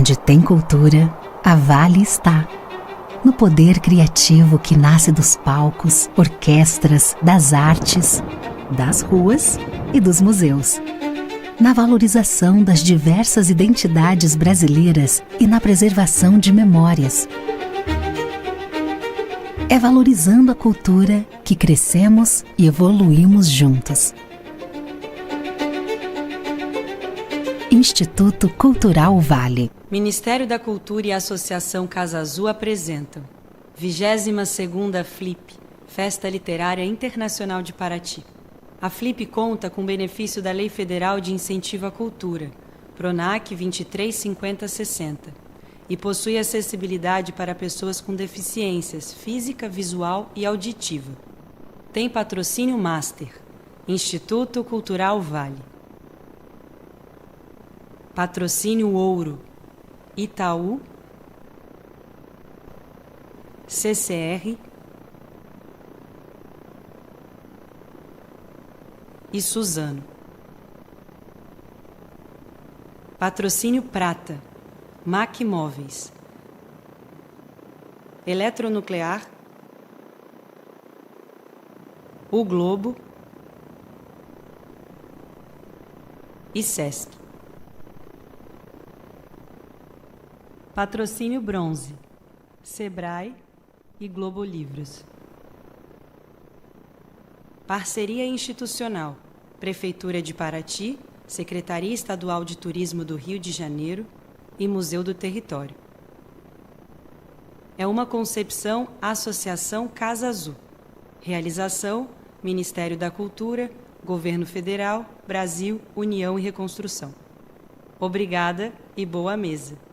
Onde tem cultura, a Vale está. No poder criativo que nasce dos palcos, orquestras, das artes, das ruas e dos museus. Na valorização das diversas identidades brasileiras e na preservação de memórias. É valorizando a cultura que crescemos e evoluímos juntos. Instituto Cultural Vale. Ministério da Cultura e a Associação Casa Azul apresentam 22ª Flip, Festa Literária Internacional de Paraty. A Flip conta com benefício da Lei Federal de Incentivo à Cultura, PRONAC 235060, e possui acessibilidade para pessoas com deficiências física, visual e auditiva. Tem patrocínio Master, Instituto Cultural Vale. Patrocínio Ouro, Itaú, CCR e Suzano. Patrocínio Prata, MAC Móveis, Eletronuclear, O Globo e Sesc. Patrocínio Bronze, Sebrae e Globo Livros. Parceria institucional, Prefeitura de Paraty, Secretaria Estadual de Turismo do Rio de Janeiro e Museu do Território. É uma concepção Associação Casa Azul. Realização, Ministério da Cultura, Governo Federal, Brasil, União e Reconstrução. Obrigada e boa mesa.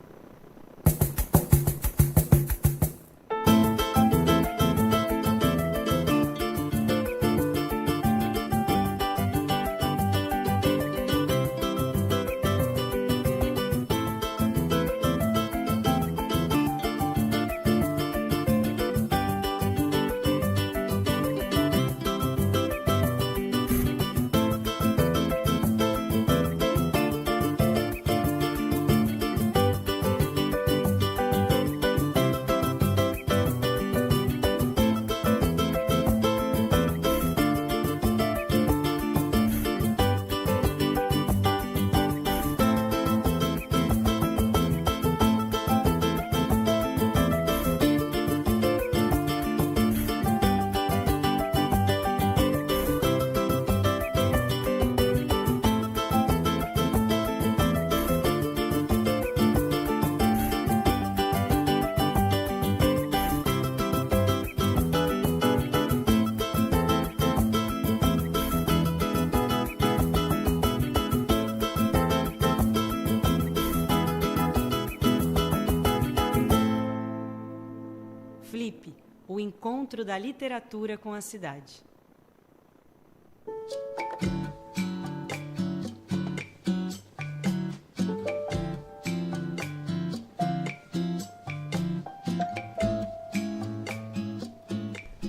Flip, o encontro da literatura com a cidade.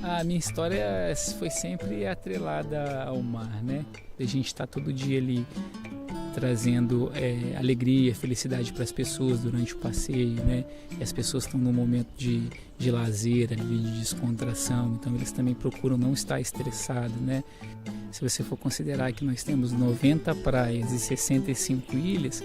A minha história foi sempre atrelada ao mar, né? A gente está todo dia ali trazendo alegria, felicidade para as pessoas durante o passeio, né? E as pessoas estão num momento de lazer, ali, de descontração, então eles também procuram não estar estressados, né? Se você for considerar que nós temos 90 praias e 65 ilhas,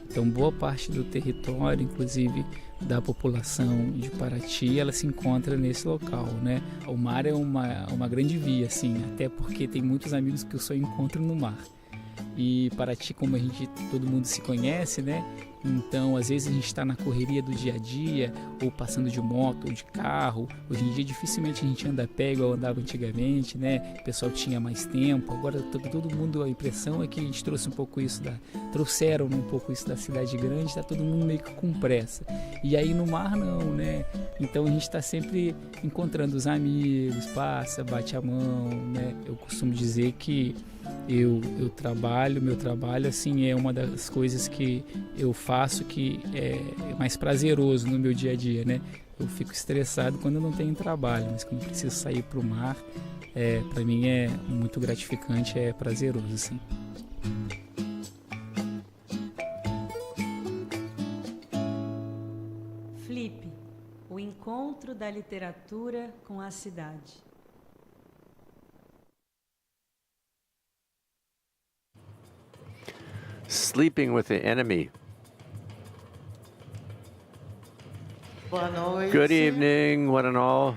então boa parte do território, inclusive da população de Paraty, ela se encontra nesse local, né? O mar é uma grande via, assim, até porque tem muitos amigos que eu só encontro no mar. E Paraty, como todo mundo se conhece, né? Então, às vezes a gente está na correria do dia a dia, ou passando de moto ou de carro. Hoje em dia, dificilmente a gente anda a pé igual andava antigamente, né? O pessoal tinha mais tempo. Agora, todo mundo, a impressão é que a gente trouxe um pouco isso trouxeram um pouco isso da cidade grande, está todo mundo meio que com pressa. E aí no mar não, né? Então a gente está sempre encontrando os amigos, passa, bate a mão, né? Eu costumo dizer que meu trabalho assim é uma das coisas que eu faço que é mais prazeroso no meu dia a dia, né? Eu fico estressado quando eu não tenho trabalho, mas quando eu preciso sair para o mar, para mim é muito gratificante, é prazeroso, assim. encontro da literatura com a cidade. Sleeping with the Enemy. Boa noite. Good evening, one and all.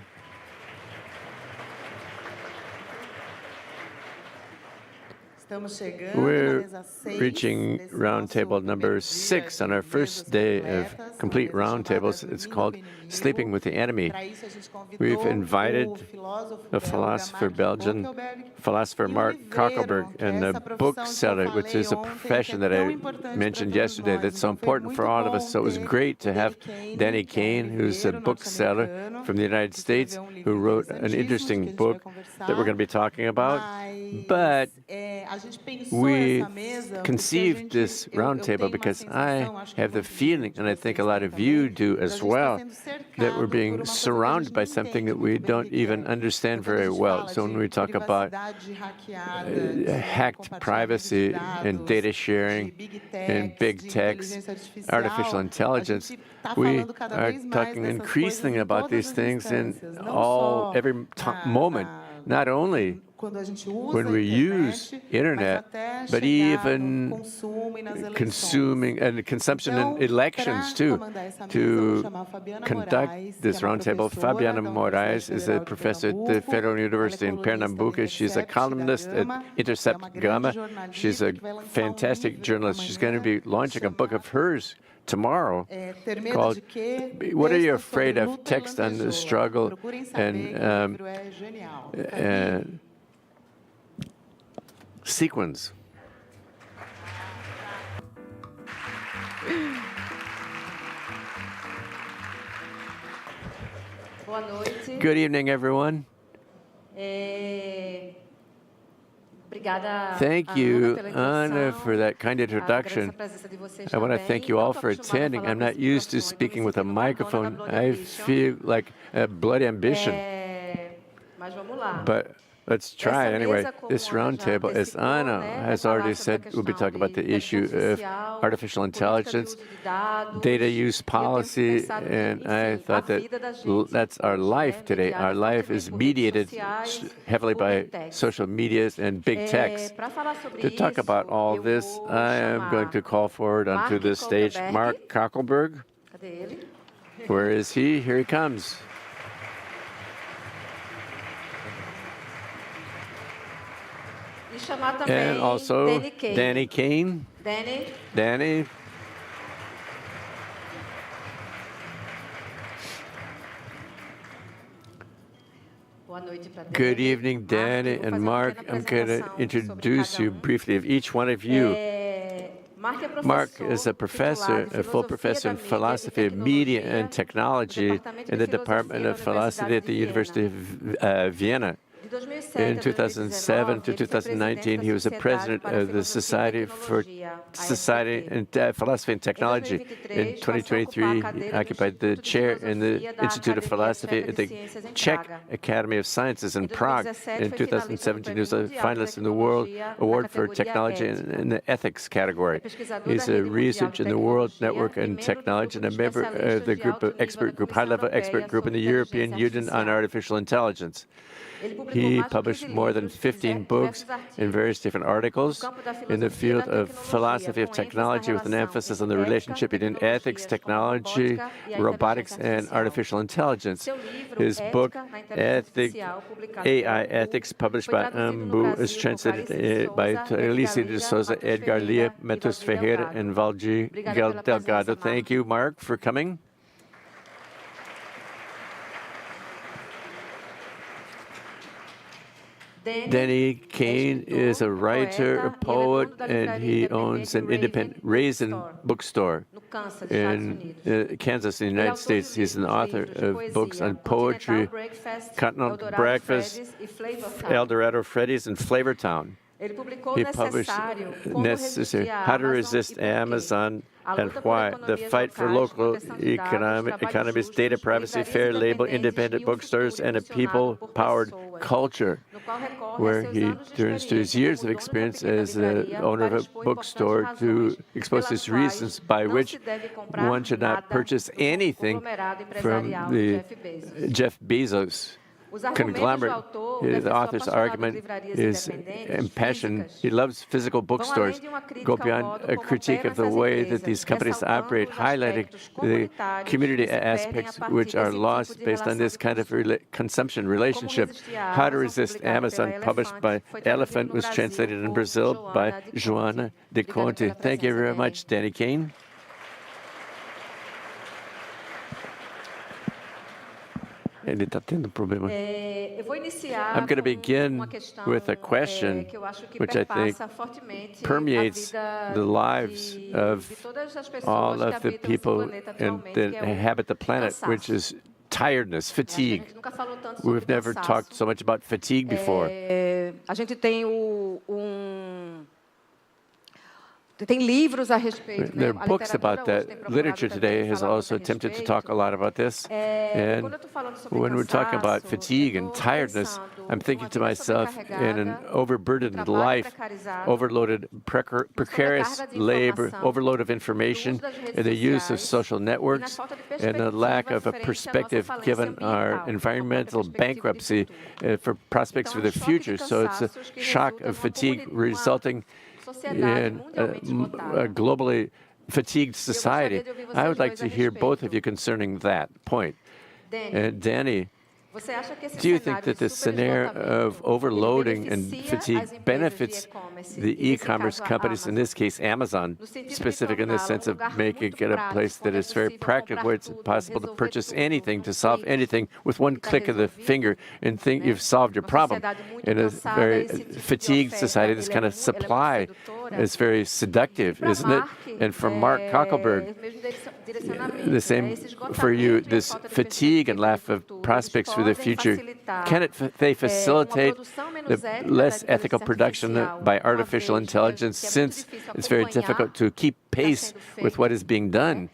We're reaching roundtable number 6 on our first day of complete roundtables. It's called Sleeping with the Enemy. We've invited a philosopher, Belgian philosopher Mark Coeckelbergh, and a bookseller, which is a profession that I mentioned yesterday that's so important for all of us. So it was great to have Danny Caine, who's a bookseller from the United States, who wrote an interesting book that we're going to be talking about. But we conceived this roundtable because I have the feeling, and I think a lot of you do as well, that we're being surrounded by something that we don't even understand very well. So when we talk about hacked privacy and data sharing and big techs, artificial intelligence, we are talking increasingly about these things in every moment, not only when we use internet, but even consuming and consumption in elections too. To conduct this roundtable, Fabiana Moraes is a professor at the Federal University in Pernambuco. She's a columnist at Intercept Gama. She's a fantastic journalist. She's going to be launching a book of hers tomorrow called "What Are You Afraid of? Text on the Struggle and Sequence." Good evening, everyone. Thank you, Ana, for that kind introduction. I want to thank you all for attending. I'm not used to speaking with a microphone. I feel like a blood ambition. But let's try anyway. This roundtable, as Ana has already said, we'll be talking about the issue of artificial intelligence, data use policy, and I thought that that's our life today. Our life is mediated heavily by social medias and big techs. To talk about all this, I am going to call forward onto the stage Mark Coeckelbergh. Where is he? Here he comes. And also Danny Caine. Danny. Good evening, Danny and Mark. I'm going to introduce you briefly of each one of you. Mark is a professor, a full professor in philosophy of media and technology in the Department of Philosophy at the University of Vienna. In 2007 to 2019, he was the president of the Society for Philosophy and Technology. In 2023, he occupied the chair in the Institute of Philosophy at the Czech Academy of Sciences in Prague. In 2017, he was a finalist in the World Award for Technology in the ethics category. He's a researcher in the World Network and Technology and a member of the high-level expert group in the European Union on Artificial Intelligence. He published more than 15 books in various different articles in the field of philosophy of technology with an emphasis on the relationship between ethics, technology, robotics, and artificial intelligence. His book, AI Ethics, published by Ambu, is translated by Alicia de Souza, Edgar Lia, Matheus Ferreira, and Valdir Delgado. Thank you, Mark, for coming. Danny Caine is a writer, a poet, and he owns an independent Raisin bookstore in Kansas, in the United States. He's an author of books on poetry, Continental Breakfast, El Dorado Freddy's, and Flavortown. He published Necessary, How to Resist Amazon, and why. The fight for local economies, data privacy, fair label, independent bookstores, and a people-powered culture, where he turns to his years of experience as the owner of a bookstore to expose his reasons by which one should not purchase anything from the Jeff Bezos conglomerate. The author's argument is impassioned. He loves physical bookstores. Go beyond a critique of the way that these companies operate, highlighting the community aspects which are lost based on this kind of consumption relationship. How to Resist Amazon, published by Elephant, was translated in Brazil by Joana de Conte. Thank you very much, Danny Caine. Ele está tendo problema. I'm going to begin with a question which I think permeates the lives of all of the people that inhabit the planet, which is tiredness, fatigue. We've never talked so much about fatigue before. There are books about that. Literature today has also attempted to talk a lot about this. And when we're talking about fatigue and tiredness, I'm thinking to myself, in an overburdened life, overloaded, precarious labor, overload of information, and the use of social networks, and the lack of a perspective given our environmental bankruptcy for prospects for the future. So it's a shock of fatigue resulting in a globally fatigued society. I would like to hear both of you concerning that point. And Danny, do you think that this scenario of overloading and fatigue benefits the e-commerce companies, in this case Amazon, specific in the sense of making it a place that is very practical, where it's possible to purchase anything, to solve anything with one click of the finger and think you've solved your problem? In a very fatigued society, this kind of supply is very seductive, isn't it? And for Mark Coeckelbergh, the same for you, this fatigue and lack of prospects for the future, can they facilitate the less ethical production by artificial intelligence, since it's very difficult to keep pace with what is being done?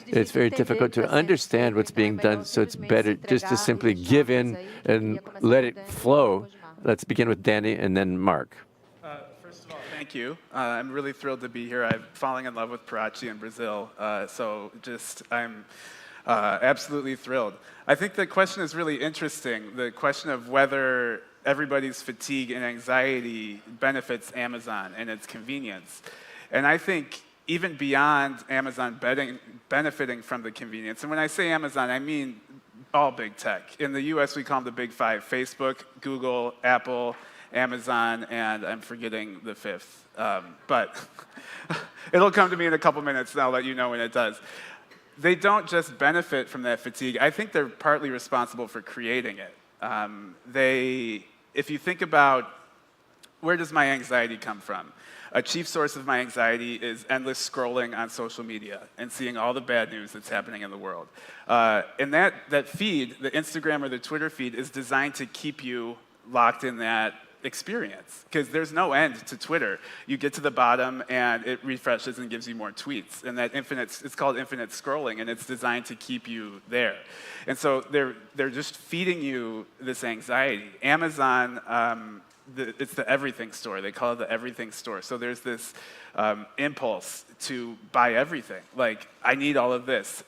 It's very difficult to understand what's being done, so it's better just to simply give in and let it flow. Let's begin with Danny and then Mark. First of all, thank you. I'm really thrilled to be here. I'm falling in love with Parachi in Brazil, I'm absolutely thrilled. I think the question is really interesting, the question of whether everybody's fatigue and anxiety benefits Amazon and its convenience. And I think even beyond Amazon benefiting from the convenience, and when I say Amazon, I mean all big tech. In the US, we call them the big five: Facebook, Google, Apple, Amazon, and I'm forgetting the fifth. But it'll come to me in a couple minutes, and I'll let you know when it does. They don't just benefit from that fatigue. I think they're partly responsible for creating it. If you think about, where does my anxiety come from? A chief source of my anxiety is endless scrolling on social media and seeing all the bad news that's happening in the world. And that feed, the Instagram or the Twitter feed, is designed to keep you locked in that experience, because there's no end to Twitter. You get to the bottom and it refreshes and gives you more tweets, and it's called infinite scrolling, and it's designed to keep you there. And so they're just feeding you this anxiety. Amazon, it's the everything store. They call it the everything store. So there's this impulse to buy everything. Like, I need all of this.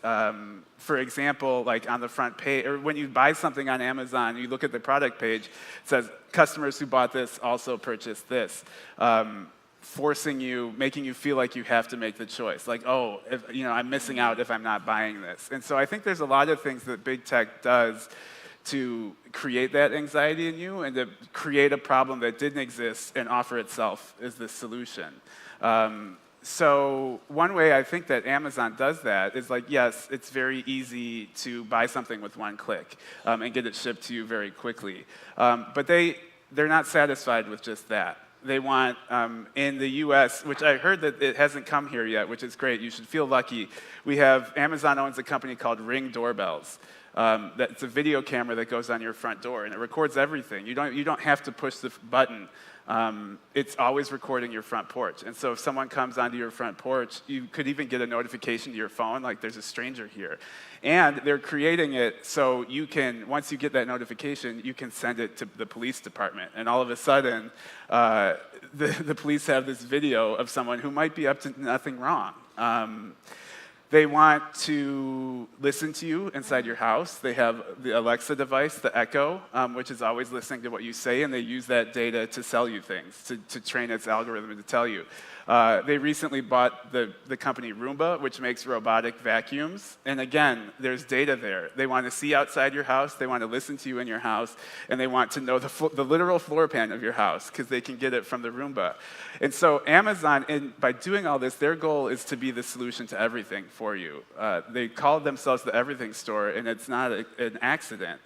For example, like on the front page, or when you buy something on Amazon, you look at the product page, it says, customers who bought this also purchased this. Forcing you, making you feel like you have to make the choice. Like, oh, I'm missing out if I'm not buying this. And so I think there's a lot of things that big tech does to create that anxiety in you and to create a problem that didn't exist and offer itself as the solution. So one way I think that Amazon does that is, like, yes, it's very easy to buy something with one click and get it shipped to you very quickly. But they're not satisfied with just that. They want, in the US, which I heard that it hasn't come here yet, which is great, you should feel lucky. Amazon owns a company called Ring Doorbells. That's a video camera that goes on your front door, and it records everything. You don't have to push the button. It's always recording your front porch. And so if someone comes onto your front porch, you could even get a notification to your phone, like there's a stranger here. And they're creating it so you can, once you get that notification, you can send it to the police department. And all of a sudden, the police have this video of someone who might be up to nothing wrong. They want to listen to you inside your house. They have the Alexa device, the Echo, which is always listening to what you say, and they use that data to sell you things, to train its algorithm to tell you. They recently bought the company Roomba, which makes robotic vacuums. And again, there's data there. They want to see outside your house, they want to listen to you in your house, and they want to know the literal floor plan of your house, because they can get it from the Roomba. And so Amazon, by doing all this, their goal is to be the solution to everything for you. They call themselves the everything store, and it's not an accident.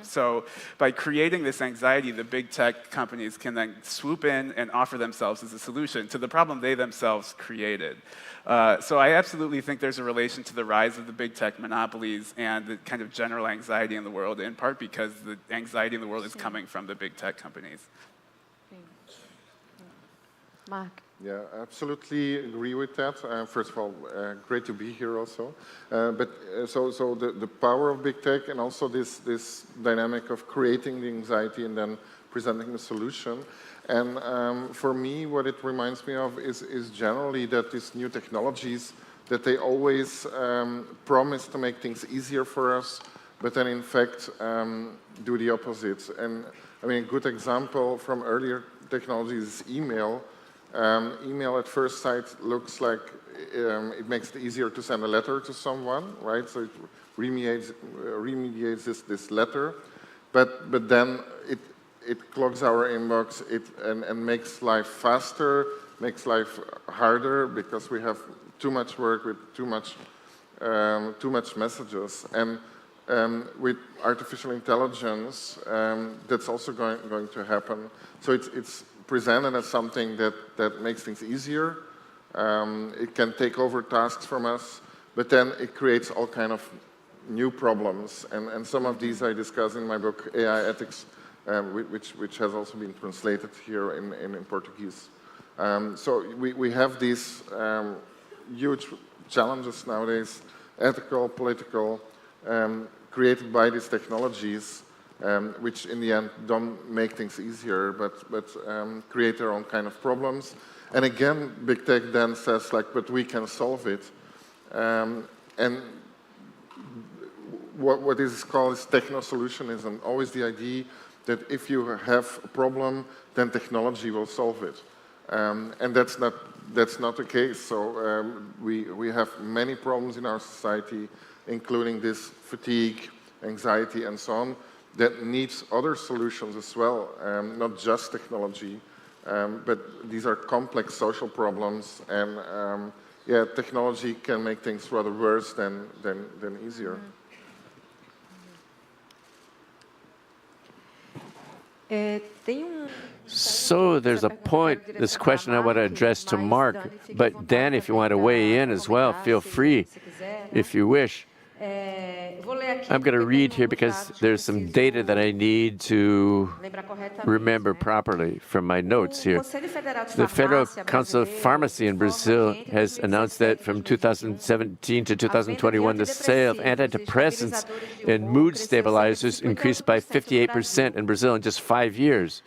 So by creating this anxiety, the big tech companies can then swoop in and offer themselves as a solution to the problem they themselves created. So I absolutely think there's a relation to the rise of the big tech monopolies and the kind of general anxiety in the world, in part because the anxiety in the world is coming from the big tech companies. Mark. Yeah, I absolutely agree with that. First of all, great to be here also. So the power of big tech and also this dynamic of creating the anxiety and then presenting the solution. And for me, what it reminds me of is generally that these new technologies, that they always promise to make things easier for us, but then in fact do the opposite. And I mean, a good example from earlier technologies is email. Email at first sight looks like it makes it easier to send a letter to someone, right? So it remediates this letter, but then it clogs our inbox and makes life faster, makes life harder because we have too much work with too much messages. And with artificial intelligence, that's also going to happen. So it's presented as something that makes things easier. It can take over tasks from us, but then it creates all kind of new problems. And some of these I discuss in my book, AI Ethics, which has also been translated here in Portuguese. So we have these huge challenges nowadays, ethical, political, created by these technologies, which in the end don't make things easier, but create their own kind of problems. And again, big tech then says, like, but we can solve it. And what is called is techno-solutionism, always the idea that if you have a problem, then technology will solve it. And that's not the case. So we have many problems in our society, including this fatigue, anxiety, and so on, that needs other solutions as well, not just technology, but these are complex social problems, and yeah, technology can make things rather worse than easier. So there's a point, this question I want to address to Mark, but Dan, if you want to weigh in as well, feel free if you wish. I'm going to read here because there's some data that I need to remember properly from my notes here. The Federal Council of Pharmacy in Brazil has announced that from 2017 to 2021, the sale of antidepressants and mood stabilizers increased by 58% in Brazil in just 5 years.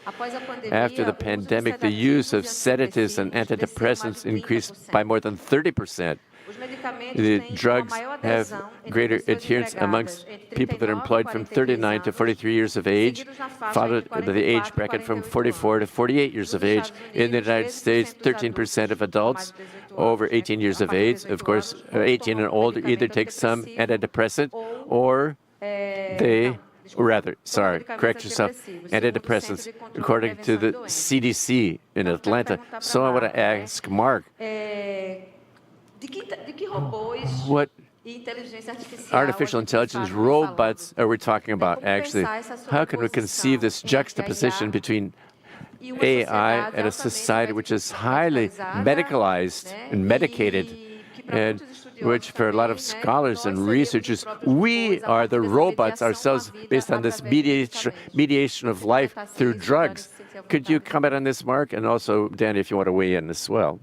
After the pandemic, the use of sedatives and antidepressants increased by more than 30%. The drugs have greater adherence amongst people that are employed from 39 to 43 years of age, followed by the age bracket from 44 to 48 years of age. In the United States, 13% of adults over 18 years of age, of course, 18 and older, either take some antidepressant or correct yourself, antidepressants, according to the CDC in Atlanta. So I want to ask Mark, what artificial intelligence robots are we talking about, actually? How can we conceive this juxtaposition between AI and a society which is highly medicalized and medicated and which for a lot of scholars and researchers, we are the robots ourselves based on this mediation of life through drugs. Could you comment on this, Mark? And also, Danny, if you want to weigh in as well.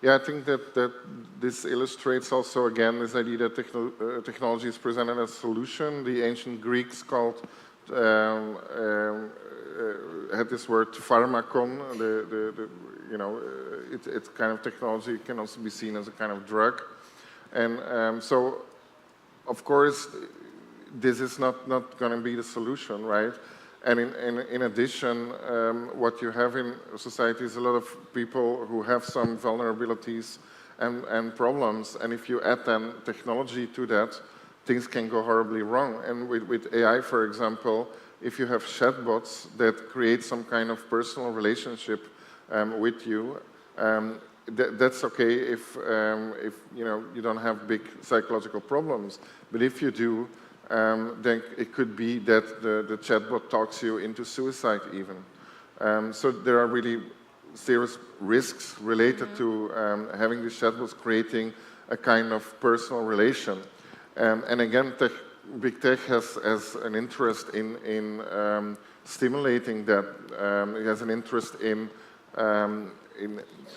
Yeah, I think that this illustrates also, again, this idea that technology is presented as a solution. The ancient Greeks had this word pharmakon. It's kind of technology can also be seen as a kind of drug. And so, of course, this is not going to be the solution, right? And in addition, what you have in society is a lot of people who have some vulnerabilities and problems. And if you add then technology to that, things can go horribly wrong. And with AI, for example, if you have chatbots that create some kind of personal relationship with you, that's okay if you don't have big psychological problems. But if you do, then it could be that the chatbot talks you into suicide even. So there are really serious risks related to having these chatbots creating a kind of personal relation. And again, big tech has an interest in stimulating that. It has an interest in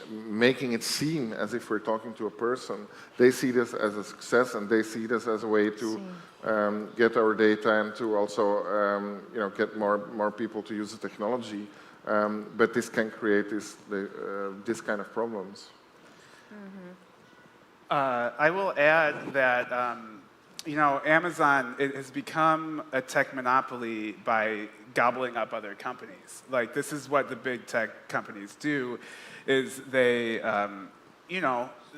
making it seem as if we're talking to a person. They see this as a success, and they see this as a way to get our data and to also get more people to use the technology. But this can create this kind of problems. I will add that Amazon has become a tech monopoly by gobbling up other companies. Like, this is what the big tech companies do, is they,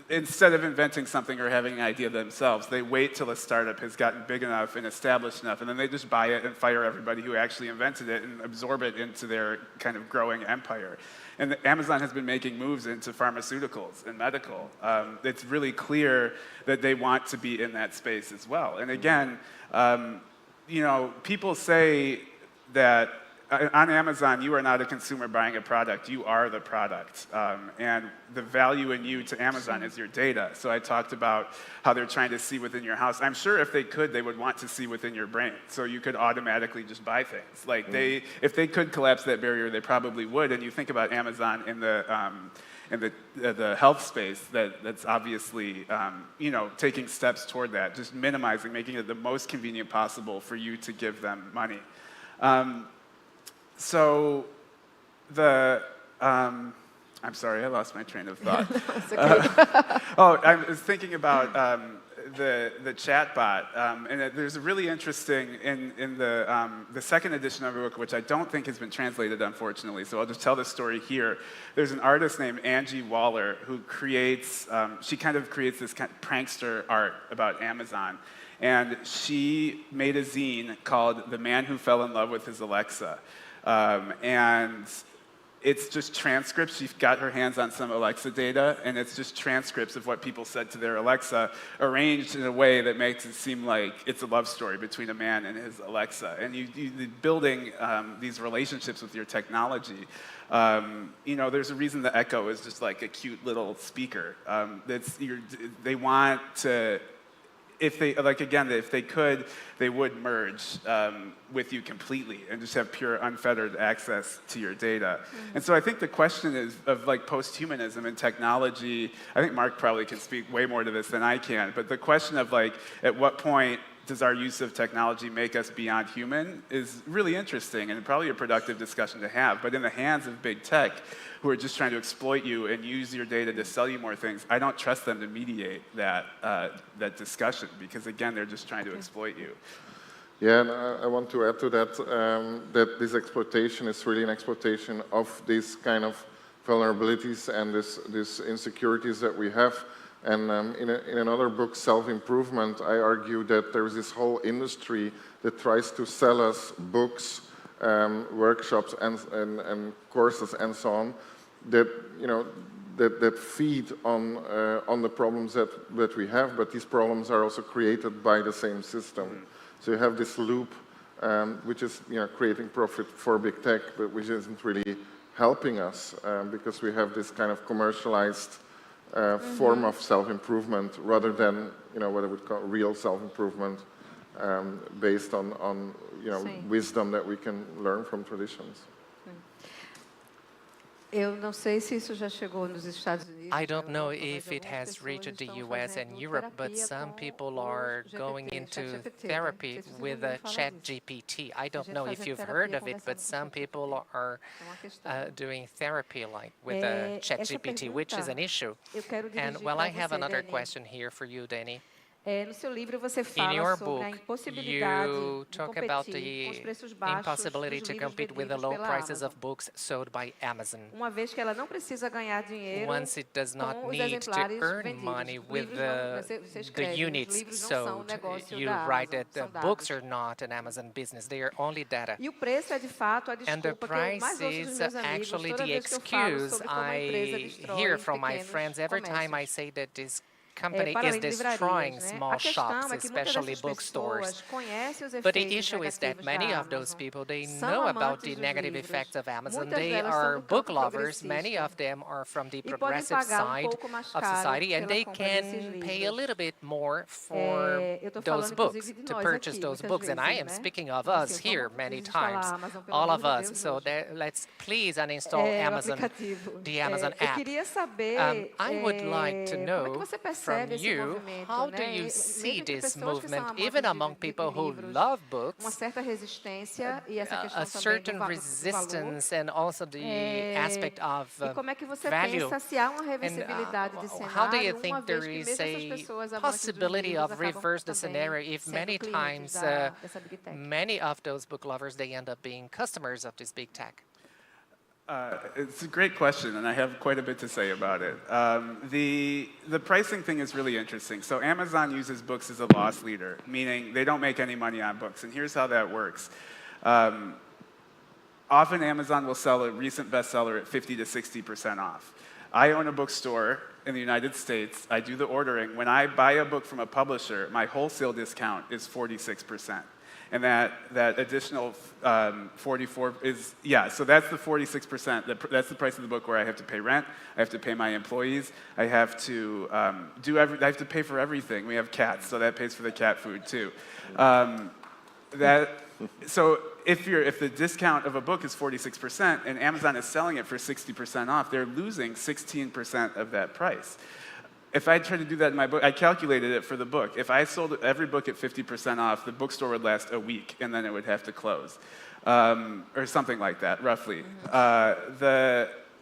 instead of inventing something or having an idea themselves, they wait till a startup has gotten big enough and established enough, and then they just buy it and fire everybody who actually invented it and absorb it into their kind of growing empire. And Amazon has been making moves into pharmaceuticals and medical. It's really clear that they want to be in that space as well. And again, people say that on Amazon, you are not a consumer buying a product, you are the product. And the value in you to Amazon is your data. So I talked about how they're trying to see within your house. I'm sure if they could, they would want to see within your brain. So you could automatically just buy things. Like if they could collapse that barrier, they probably would. And you think about Amazon in the health space, that's obviously taking steps toward that, just minimizing, making it the most convenient possible for you to give them money. So I'm sorry, I lost my train of thought. I was thinking about the chatbot, and there's a really interesting, in the second edition of the book, which I don't think has been translated, unfortunately, so I'll just tell this story here. There's an artist named Angie Waller who creates, she kind of creates this kind of prankster art about Amazon. And she made a zine called The Man Who Fell in Love with His Alexa. And it's just transcripts. She got her hands on some Alexa data, and it's just transcripts of what people said to their Alexa, arranged in a way that makes it seem like it's a love story between a man and his Alexa. And you building these relationships with your technology. There's a reason the Echo is just like a cute little speaker. They want to. If they could, they would merge with you completely and just have pure, unfettered access to your data. And so I think the question is of post-humanism and technology. I think Mark probably can speak way more to this than I can. But the question of at what point does our use of technology make us beyond human is really interesting and probably a productive discussion to have. But in the hands of big tech, who are just trying to exploit you and use your data to sell you more things, I don't trust them to mediate that discussion because, again, they're just trying to exploit you. Yeah, and I want to add to that, that this exploitation is really an exploitation of these kind of vulnerabilities and these insecurities that we have. And in another book, Self-Improvement, I argue that there is this whole industry that tries to sell us books, workshops, and courses, and so on, that that feed on the problems that we have. But these problems are also created by the same system. So you have this loop, which is creating profit for big tech, but which isn't really helping us because we have this kind of commercialized form of self-improvement rather than, what I would call real self-improvement based on wisdom that we can learn from traditions. Eu não sei se isso já chegou nos Estados Unidos. I don't know if it has reached the US and Europe, but some people are going into therapy with ChatGPT. I don't know if you've heard of it, but some people are doing therapy like with ChatGPT, which is an issue. And well, I have another question here for you, Danny. No seu livro você In fala your sobre a book, impossibilidade you de talk about competir com os the preços baixos impossibility dos to livros compete with the vendidos low pela prices Amazon. of books sold by Amazon. Uma vez que ela não precisa ganhar dinheiro Once it does not com os need to exemplares earn vendidos. money Os with livros não, você the escreve, os units livros não são sold, negócio you da write Amazon, that the são dados. books are not an Amazon business, they are only data. E o preço é de fato a And the desculpa que eu mais price ouço dos is meus amigos actually toda the vez que eu falo excuse sobre como a empresa I destrói hear from my pequenos friends every time I comércios. say that this company Para is além de destroying livrarias, né? small A questão shops, é que muitas especially dessas bookstores. pessoas conhecem os But the efeitos issue is that negativos many da of those Amazon. people, they São know about amantes the dos negative livros. effects of Amazon. Muitas They delas são are do book campo lovers. Many progressista. of them are from the E podem progressive pagar side pouco mais of caro society, and pela they compra desses can pay a livros. little bit more for Eu estou those falando books, inclusive de to nós purchase aqui, those muitas books. And I vezes, am né? speaking of Então, us assim, here vamos many desinstalar times, a Amazon, pelo all amor of de us. Deus, So hoje. let's please uninstall O Amazon, aplicativo. the Amazon Eu app. queria saber I would like to como é que know você from percebe esse you, movimento, how do né? you Mesmo see entre this pessoas que são movement, amantes even among de people who livros, love uma books, certa resistência e essa questão a também certain do valor. resistance and also the aspect of E como é que você value. pensa se há uma And reversibilidade de how do you cenário, uma think vez there que is mesmo essas a pessoas amantes dos possibility livros of acabam reverse the também scenario if sendo many clientes times dessa big tech? many of those book lovers, they end up being customers of this big tech? It's a great question, and I have quite a bit to say about it. The pricing thing is really interesting. So Amazon uses books as a loss leader, meaning they don't make any money on books. And here's how that works. Often Amazon will sell a recent bestseller at 50 to 60% off. I own a bookstore in the United States. I do the ordering. When I buy a book from a publisher, my wholesale discount is 46%. And that additional 44 is, so that's the 46%. That's the price of the book where I have to pay rent, I have to pay my employees, I have to I have to pay for everything. We have cats, so that pays for the cat food too. So if the discount of a book is 46% and Amazon is selling it for 60% off, they're losing 16% of that price. If I tried to do that in my book, I calculated it for the book. If I sold every book at 50% off, the bookstore would last a week, and then it would have to close, or something like that, roughly.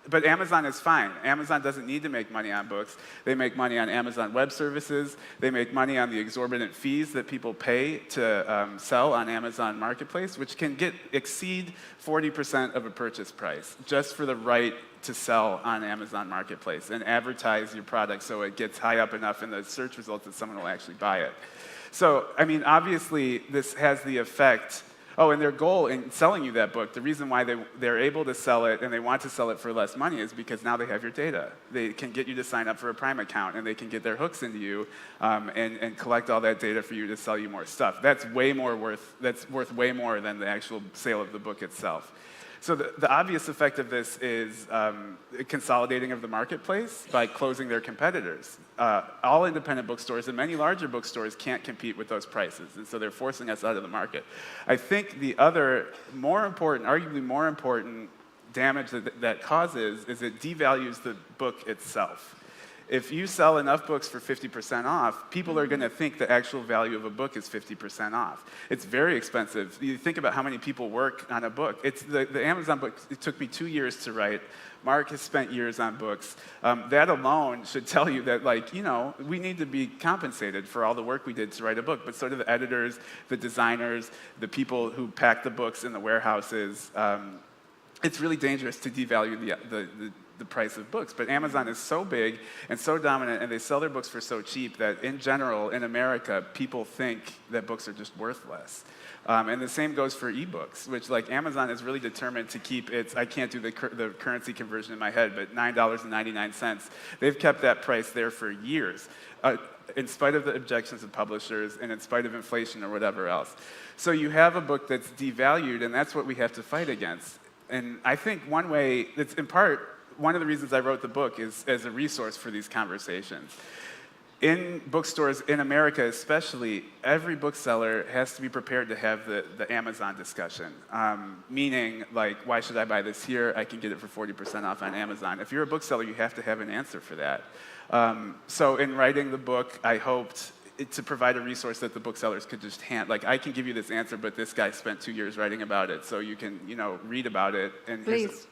But Amazon is fine. Amazon doesn't need to make money on books. They make money on Amazon Web Services. They make money on the exorbitant fees that people pay to sell on Amazon Marketplace, which can exceed 40% of a purchase price just for the right to sell on Amazon Marketplace and advertise your product so it gets high up enough in the search results that someone will actually buy it. So, I mean, obviously, this has the effect. Oh, and their goal in selling you that book, the reason why they're able to sell it and they want to sell it for less money is because now they have your data. They can get you to sign up for a Prime account and they can get their hooks into you and collect all that data for you to sell you more stuff. That's worth way more than the actual sale of the book itself. So the obvious effect of this is consolidating of the marketplace by closing their competitors. All independent bookstores and many larger bookstores can't compete with those prices, and so they're forcing us out of the market. I think the other arguably more important damage that causes is it devalues the book itself. If you sell enough books for 50% off, people are going to think the actual value of a book is 50% off. It's very expensive. You think about how many people work on a book. It's the Amazon book, it took me 2 years to write. Mark has spent years on books. That alone should tell you that, we need to be compensated for all the work we did to write a book, but so do the editors, the designers, the people who pack the books in the warehouses. It's really dangerous to devalue the price of books. But Amazon is so big and so dominant, and they sell their books for so cheap that, in general, in America, people think that books are just worth less. And the same goes for ebooks, which, Amazon is really determined to keep its, I can't do the currency conversion in my head, but $9.99. They've kept that price there for years, in spite of the objections of publishers and in spite of inflation or whatever else. So you have a book that's devalued, and that's what we have to fight against. And I think one way, that's in part one of the reasons I wrote the book is as a resource for these conversations. In bookstores, in America especially, every bookseller has to be prepared to have the Amazon discussion. Meaning, like, why should I buy this here? I can get it for 40% off on Amazon. If you're a bookseller, you have to have an answer for that. So in writing the book, I hoped to provide a resource that the booksellers could just hand. Like, I can give you this answer, but this guy spent 2 years writing about it, so you can, read about it. And Please.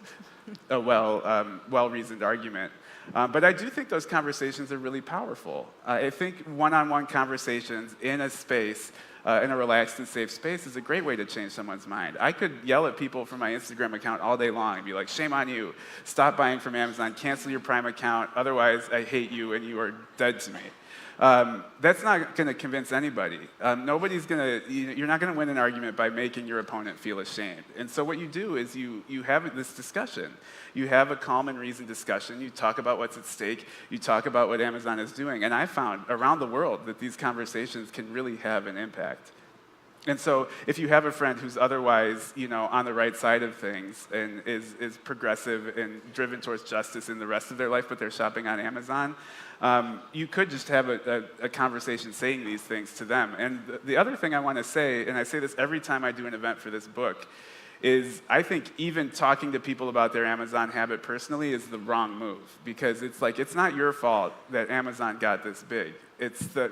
A well-reasoned argument. But I do think those conversations are really powerful. I think one-on-one conversations in a space, in a relaxed and safe space, is a great way to change someone's mind. I could yell at people from my Instagram account all day long and be like, shame on you, stop buying from Amazon, cancel your Prime account, otherwise I hate you and you are dead to me. That's not going to convince anybody. You're not going to win an argument by making your opponent feel ashamed. And so what you do is you have this discussion. You have a calm and reasoned discussion. You talk about what's at stake. You talk about what Amazon is doing. And I found around the world that these conversations can really have an impact. And so if you have a friend who's otherwise, on the right side of things and is progressive and driven towards justice in the rest of their life, but they're shopping on Amazon, you could just have a conversation saying these things to them. And the other thing I want to say, and I say this every time I do an event for this book, is I think even talking to people about their Amazon habit personally is the wrong move, because it's not your fault that Amazon got this big. It's the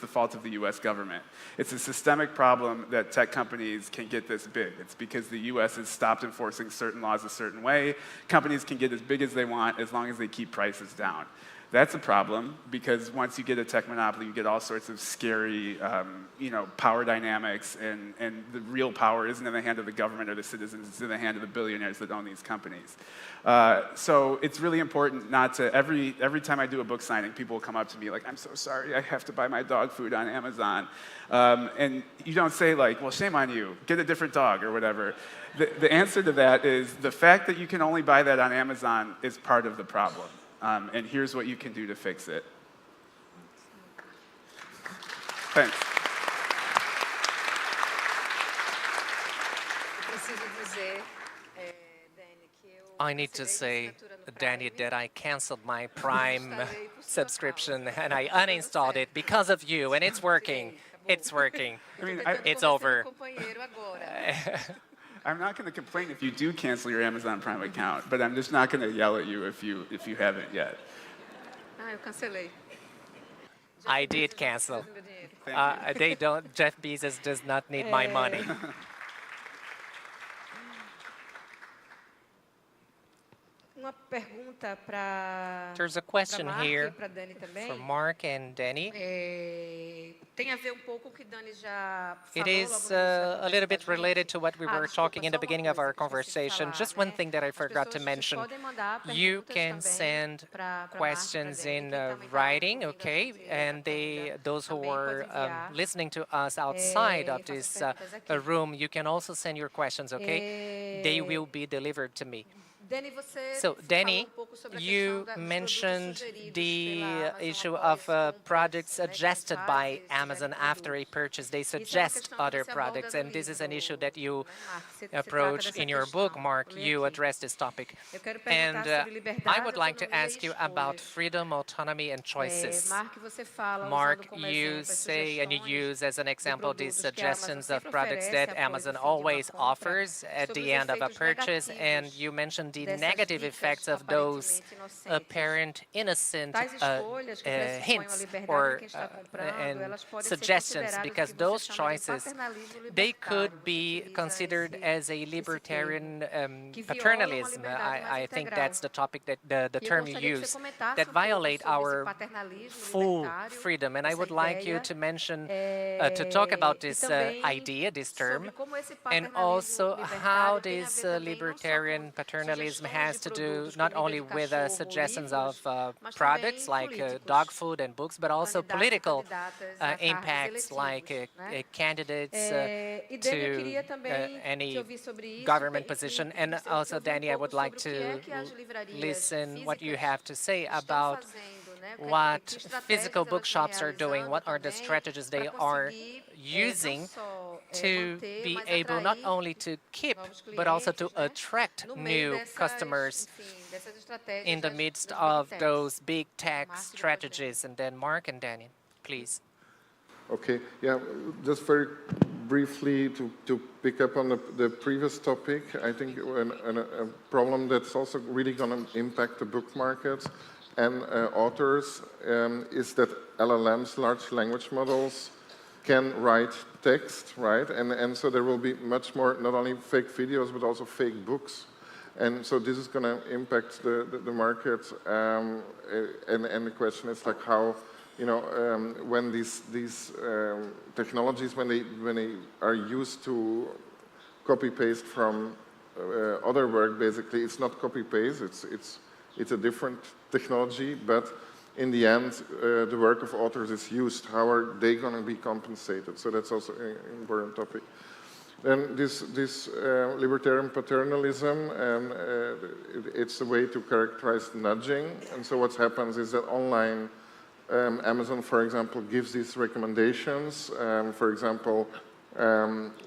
fault of the US government. It's a systemic problem that tech companies can get this big. It's because the US has stopped enforcing certain laws a certain way. Companies can get as big as they want as long as they keep prices down. That's a problem, because once you get a tech monopoly, you get all sorts of scary, power dynamics, and the real power isn't in the hand of the government or the citizens, it's in the hand of the billionaires that own these companies. So it's really important not to, every time I do a book signing, people will come up to me like, I'm so sorry, I have to buy my dog food on Amazon. And you don't say like, well, shame on you, get a different dog or whatever. The answer to that is the fact that you can only buy that on Amazon is part of the problem. And here's what you can do to fix it. Thanks. I need to say, Danny, that I canceled my Prime subscription and I uninstalled it because of you, and it's working. It's working. It's over. I'm not going to complain if you do cancel your Amazon Prime account, but I'm just not going to yell at you if you haven't yet. Eu cancelei. I did cancel. Thank you. Jeff Bezos does not need my money. Uma pergunta para There's a question Mark here e para Dani também. from Mark and Danny. Tem a ver com o que Dani já It falou is logo no início da a little bit conversa da related gente. to what we were Desculpa, talking in the só uma beginning of coisa our que eu esqueci de conversation. falar, Just né? one thing that I As forgot to pessoas mention. podem mandar You perguntas can também send pra questions Mark, pra Dani, in quem também tá writing, ouvindo okay? aqui, And those who também are pode enviar. listening to us outside of Faça as this perguntas aqui. room, you can also send your questions, okay? They will be delivered to me. Dani, você So, Danny, falou pouco sobre a you questão dos mentioned produtos sugeridos the pela Amazon issue após of compras, products né, que suggested eles by fazem, Amazon sugerem after a produtos. purchase. They Isso é uma suggest questão que other você aborda products, no and this is an livro, issue that you né, Mark? Você approach trata in dessa your book, questão. Mark. Vou ler You aqui. address this topic. Eu quero perguntar And sobre I liberdade, would like to autonomia e ask you about escolha. freedom, autonomy, and choices. Mark, você fala Mark, usando como you exemplo as say and you sugestões use as an de example these produtos que a Amazon suggestions of sempre products oferece that após o Amazon fim de uma always compra, offers at sobre the os end of a efeitos purchase, and negativos you mentioned the dessas negative dicas effects of those aparentemente inocentes. apparent innocent Tais escolhas que pressupõem a hints liberdade or em quem está comprando, and elas podem ser suggestions, consideradas o because que você those chama de choices, paternalismo they libertário. could Você be utiliza considered as a libertarian que violam a paternalism. liberdade mais I think integral. that's the topic that the E eu term you gostaria que você use, comentasse that pouco violate sobre esse our paternalismo full libertário, freedom. And I essa would like you ideia, to mention, to talk about e this também idea, this term, sobre como esse and paternalismo also how libertário tem a this ver também não só libertarian com paternalism sugestões has de to do produtos not comida only de with cachorro ou suggestions livros, of mas products também like políticos, dog food and books, but also candidatos e political candidatas a cargos impacts like eletivos, né? candidates E Dani, eu queria to também te any ouvir sobre isso. government E position. que And você also, ouvir Danny, I would like sobre o to que é que as livrarias listen what you físicas have to say estão about fazendo, né? what Que estratégias physical elas vêm bookshops are doing, realizando what are the também strategies they para are conseguir using to be able not only to keep, but also to attract new customers in the midst of those big tech strategies? And then Mark and Daniel, please. Okay, yeah, just very briefly to pick up on the previous topic, I think a problem that's also really going to impact the book market and authors is that LLMs, large language models, can write text, right? And so there will be much more, not only fake videos, but also fake books. And so this is going to impact the market. And the question is like how, you know, when these technologies, when they are used to copy-paste from other work, basically, it's not copy-paste, it's a different technology, but in the end, the work of authors is used. How are they going to be compensated? So that's also an important topic. Then this libertarian paternalism, and it's a way to characterize nudging. And so what happens is that online, Amazon, for example, gives these recommendations. For example,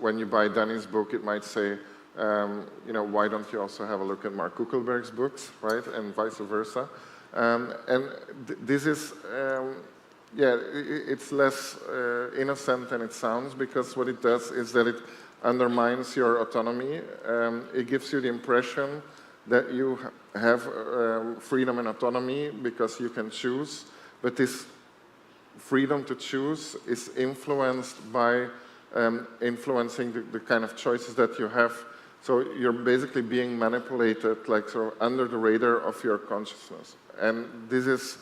when you buy Danny's book, it might say, you know, why don't you also have a look at Mark Coeckelbergh's books, right? And vice versa. This is, yeah, it's less innocent than it sounds, because what it does is that it undermines your autonomy. It gives you the impression that you have freedom and autonomy because you can choose, but this freedom to choose is influenced by influencing the kind of choices that you have. So you're basically being manipulated, like sort of under the radar of your consciousness. And this is,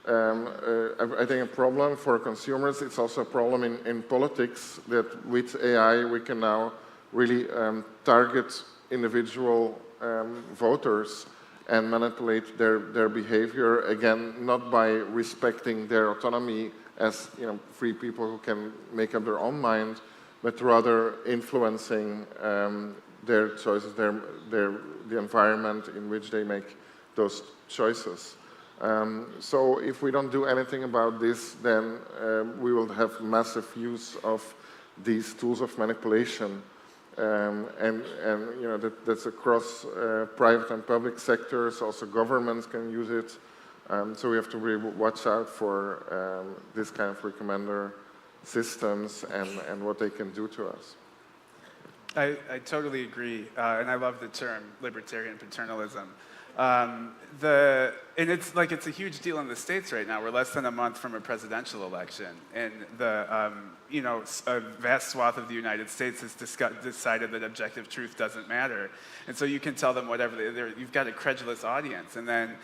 I think, a problem for consumers. It's also a problem in politics, that with AI we can now really target individual voters and manipulate their behavior, again, not by respecting their autonomy as, you know, free people who can make up their own mind, but rather influencing their choices, the environment in which they make those choices. So if we don't do anything about this, then we will have massive use of these tools of manipulation. And you know, that's across private and public sectors. Also governments can use it. So we have to really watch out for this kind of recommender systems and what they can do to us. I totally agree, and I love the term libertarian paternalism. And it's like, it's a huge deal in the States right now. We're less than a month from a presidential election, and you know, a vast swath of the United States has decided that objective truth doesn't matter, and so you can tell them whatever. You've got a credulous audience, and then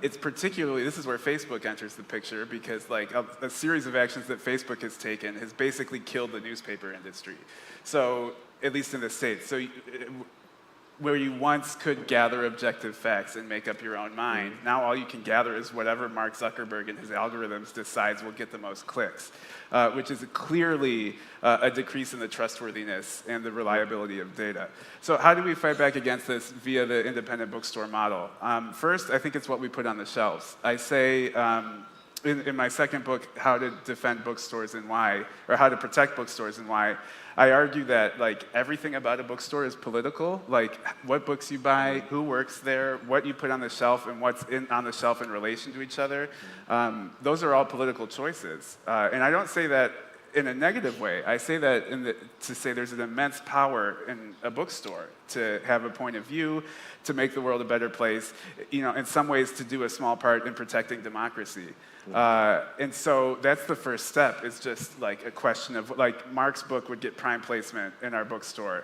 it's particularly, this is where Facebook enters the picture, because like a series of actions that Facebook has taken has basically killed the newspaper industry. So at least in the States. So where you once could gather objective facts and make up your own mind, now all you can gather is whatever Mark Zuckerberg and his algorithms decides will get the most clicks, which is clearly a decrease in the trustworthiness and the reliability of data. So how do we fight back against this via the independent bookstore model? First, I think it's what we put on the shelves. I say, in my second book, How to Defend Bookstores and Why, or How to Protect Bookstores and Why, I argue that like everything about a bookstore is political, like what books you buy, who works there, what you put on the shelf, and what's on the shelf in relation to each other. Those are all political choices. And I don't say that in a negative way. I say that to say there's an immense power in a bookstore to have a point of view, to make the world a better place, you know, in some ways to do a small part in protecting democracy. And so that's the first step. It's just like a question of, like, Mark's book would get prime placement in our bookstore.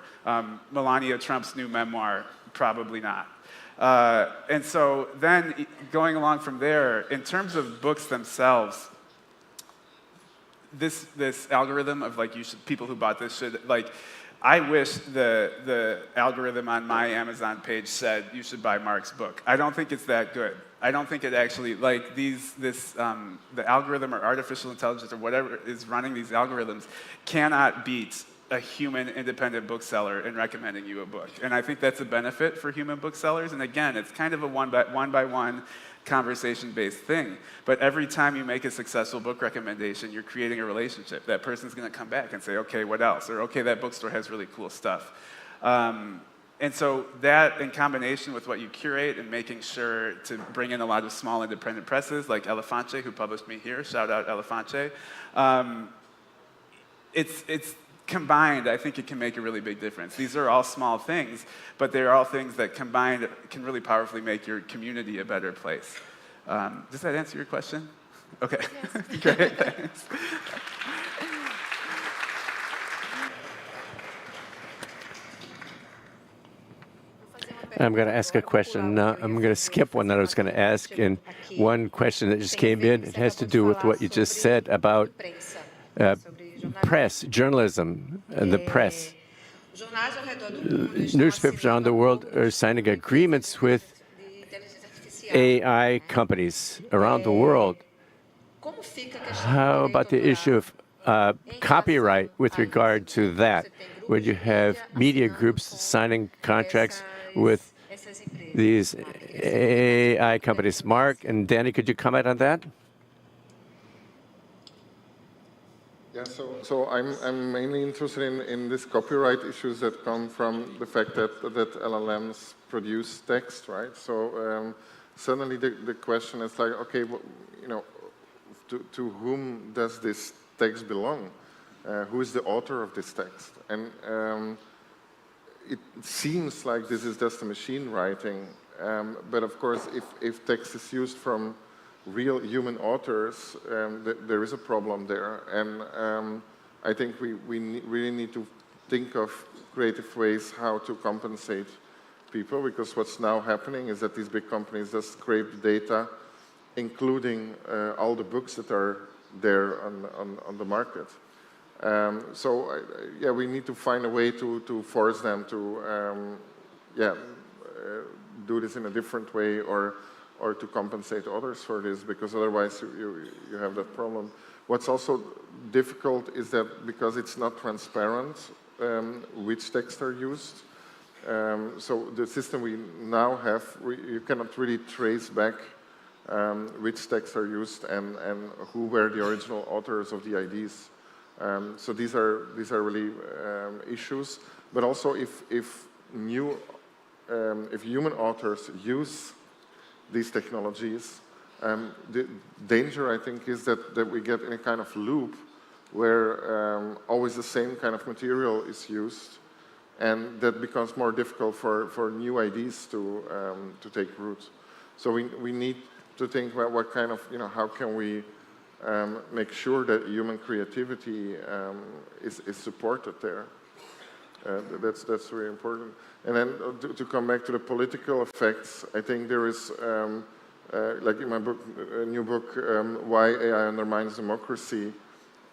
Melania Trump's new memoir, probably not. And so then going along from there, in terms of books themselves, this algorithm of like people who bought this should, like, I wish the algorithm on my Amazon page said you should buy Mark's book. I don't think it's that good. I don't think it actually, like, the algorithm or artificial intelligence or whatever is running these algorithms cannot beat a human independent bookseller in recommending you a book. And I think that's a benefit for human booksellers. And again, it's kind of a one by one. conversation-based thing. But every time you make a successful book recommendation, you're creating a relationship. That person's going to come back and say, okay, what else? Or, okay, that bookstore has really cool stuff. And so that, in combination with what you curate and making sure to bring in a lot of small independent presses like Elefante, who published me here, shout out Elefante, it's combined, I think it can make a really big difference. These are all small things, but they're all things that combined can really powerfully make your community a better place. Does that answer your question? Okay, yes. Great, thanks. I'm going to ask a question. I'm going to skip one that I was going to ask, and one question that just came in. It has to do with what you just said about press, journalism, and the press. Newspapers around the world are signing agreements with AI companies around the world. How about the issue of copyright with regard to that? Would you have media groups signing contracts with these AI companies? Mark and Danny, could you comment on that? Yeah, so I'm mainly interested in these copyright issues that come from the fact that LLMs produce text, right? So suddenly the question is like, okay, well, you know, to whom does this text belong? Who is the author of this text? And it seems like this is just a machine writing, but of course, if text is used from real human authors, there is a problem there. And I think we really need to think of creative ways how to compensate people, because what's now happening is that these big companies just scrape data, including all the books that are there on the market. So yeah, we need to find a way to force them to do this in a different way, or to compensate others for this, because otherwise you have that problem. What's also difficult is that because it's not transparent which texts are used, so the system we now have, you cannot really trace back which texts are used and who were the original authors of the IDs. So these are really issues. But also if human authors use these technologies, the danger, I think, is that we get in a kind of loop where always the same kind of material is used, and that becomes more difficult for new ideas to take root. So we need to think about what kind of, how can we make sure that human creativity is supported there. That's really important. And then to come back to the political effects, I think there is, like in my book, a new book, Why AI Undermines Democracy,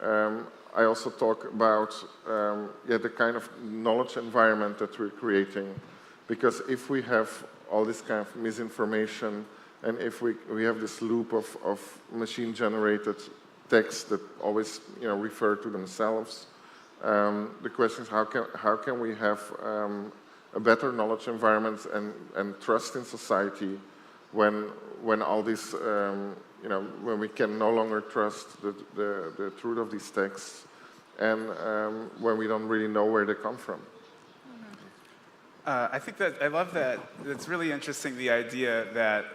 I also talk about the kind of knowledge environment that we're creating. Because if we have all this kind of misinformation, and if we have this loop of machine-generated text that always refer to themselves, the question is how can we have a better knowledge environment and trust in society when all this when we can no longer trust the truth of these texts, and when we don't really know where they come from. I think that, I love that. It's really interesting, the idea that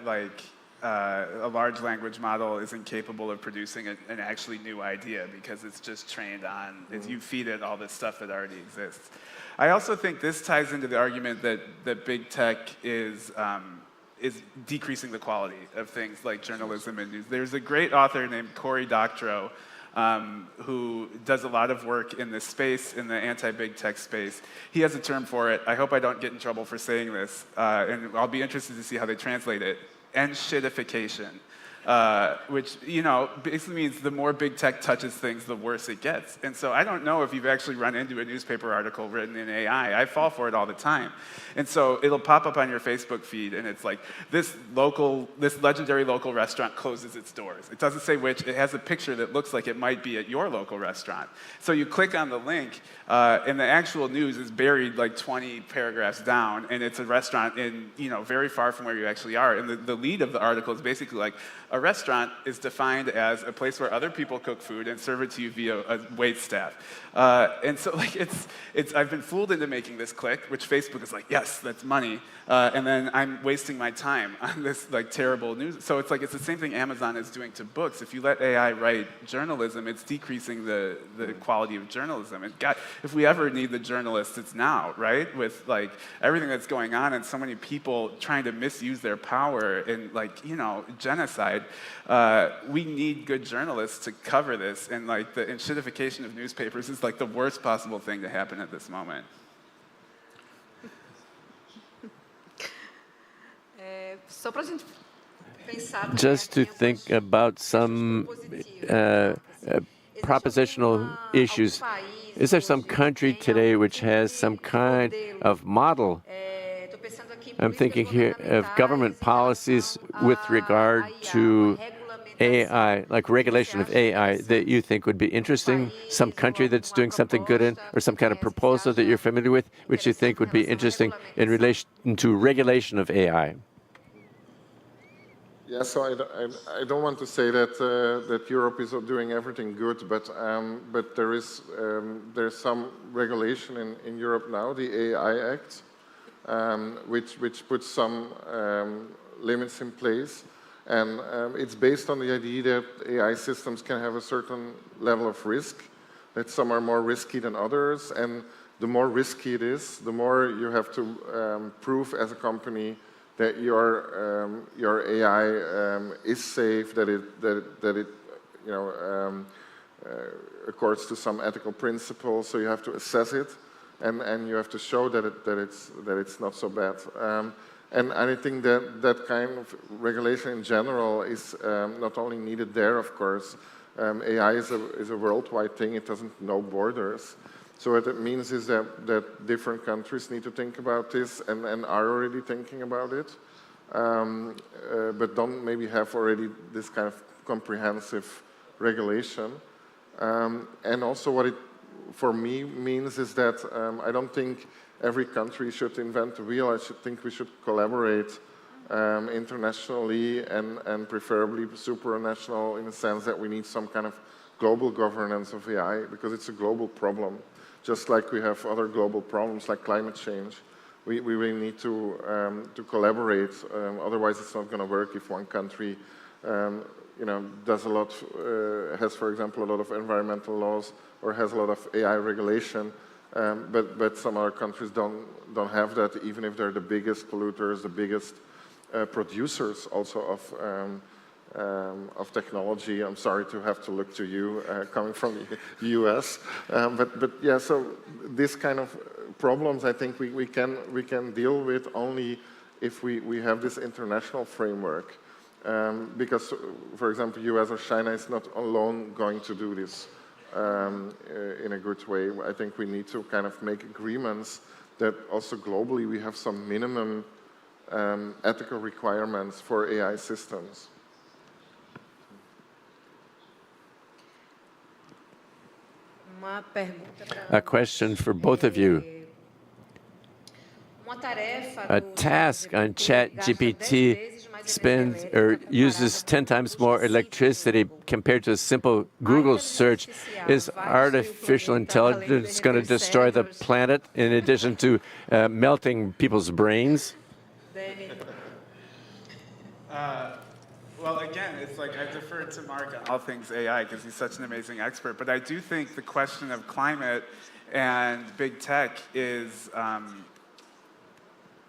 a large language model isn't capable of producing an actually new idea because it's just trained on, you feed it all this stuff that already exists. I also think this ties into the argument that big tech is decreasing the quality of things like journalism and news. There's a great author named Cory Doctorow who does a lot of work in this space, in the anti-big tech space. He has a term for it. I hope I don't get in trouble for saying this, and I'll be interested to see how they translate it. Enshittification. which, basically means the more big tech touches things, the worse it gets. And so I don't know if you've actually run into a newspaper article written in AI. I fall for it all the time. And so it'll pop up on your Facebook feed, and it's like, this legendary local restaurant closes its doors. It doesn't say which. It has a picture that looks like it might be at your local restaurant. So you click on the link, and the actual news is buried like 20 paragraphs down, and it's a restaurant in, very far from where you actually are. And the lead of the article is basically like, a restaurant is defined as a place where other people cook food and serve it to you via a wait staff. And so like I've been fooled into making this click, which Facebook is like, yes, that's money. And then I'm wasting my time on this like terrible news. So it's the same thing Amazon is doing to books. If you let AI write journalism, it's decreasing the quality of journalism. And God, if we ever need the journalists, it's now, right? With like everything that's going on and so many people trying to misuse their power and genocide, we need good journalists to cover this. And like the enshittification of newspapers is like the worst possible thing to happen at this moment. Just to think about some propositional issues. Is there some country today which has some kind of model? I'm thinking here of government policies with regard to AI, like regulation of AI, that you think would be interesting? Some country that's doing something good in, or some kind of proposal that you're familiar with, which you think would be interesting in relation to regulation of AI? Yeah, so I don't want to say that that Europe is doing everything good, but there's some regulation in Europe now, the AI Act, which puts some limits in place, and it's based on the idea that AI systems can have a certain level of risk, that some are more risky than others, and the more risky it is, the more you have to prove as a company that your AI is safe, that it accords to some ethical principles. So you have to assess it, and you have to show that it's not so bad. And I think that kind of regulation in general is not only needed there, of course. AI is a worldwide thing. It doesn't know borders. So what it means is that different countries need to think about this and are already thinking about it, but don't maybe have already this kind of comprehensive regulation. And also what it, for me, means is that I don't think every country should invent the wheel. I think we should collaborate internationally and preferably supranational, in the sense that we need some kind of global governance of AI, because it's a global problem. Just like we have other global problems like climate change, we really need to collaborate. Otherwise, it's not going to work if one country, does a lot, has, for example, a lot of environmental laws or has a lot of AI regulation, but some other countries don't have that, even if they're the biggest polluters, the biggest producers also of technology. I'm sorry to have to look to you, coming from the US, but yeah. So this kind of problems, I think we can deal with only if we have this international framework, because, for example, US or China is not alone going to do this in a good way. I think we need to kind of make agreements that also globally we have some minimum ethical requirements for AI systems. A question for both of you. A task on ChatGPT spends or uses 10 times more electricity compared to a simple Google search. Is artificial intelligence going to destroy the planet in addition to melting people's brains? Well, again, it's like I defer to Mark on all things AI because he's such an amazing expert. But I do think the question of climate and big tech is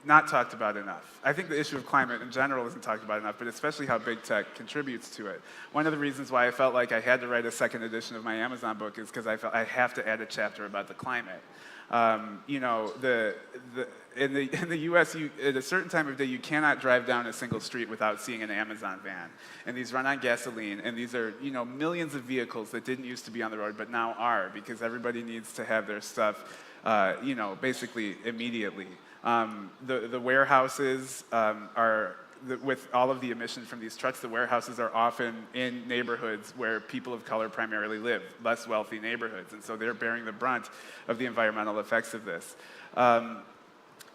not talked about enough. I think the issue of climate in general isn't talked about enough, but especially how big tech contributes to it. One of the reasons why I felt like I had to write a second edition of my Amazon book is because I felt I have to add a chapter about the climate. You know, in the U.S., at a certain time of day, you cannot drive down a single street without seeing an Amazon van. And these run on gasoline, and these are, you know, millions of vehicles that didn't used to be on the road, but now are, because everybody needs to have their stuff, you know, basically immediately. The warehouses with all of the emissions from these trucks, the warehouses are often in neighborhoods where people of color primarily live, less wealthy neighborhoods, and so they're bearing the brunt of the environmental effects of this.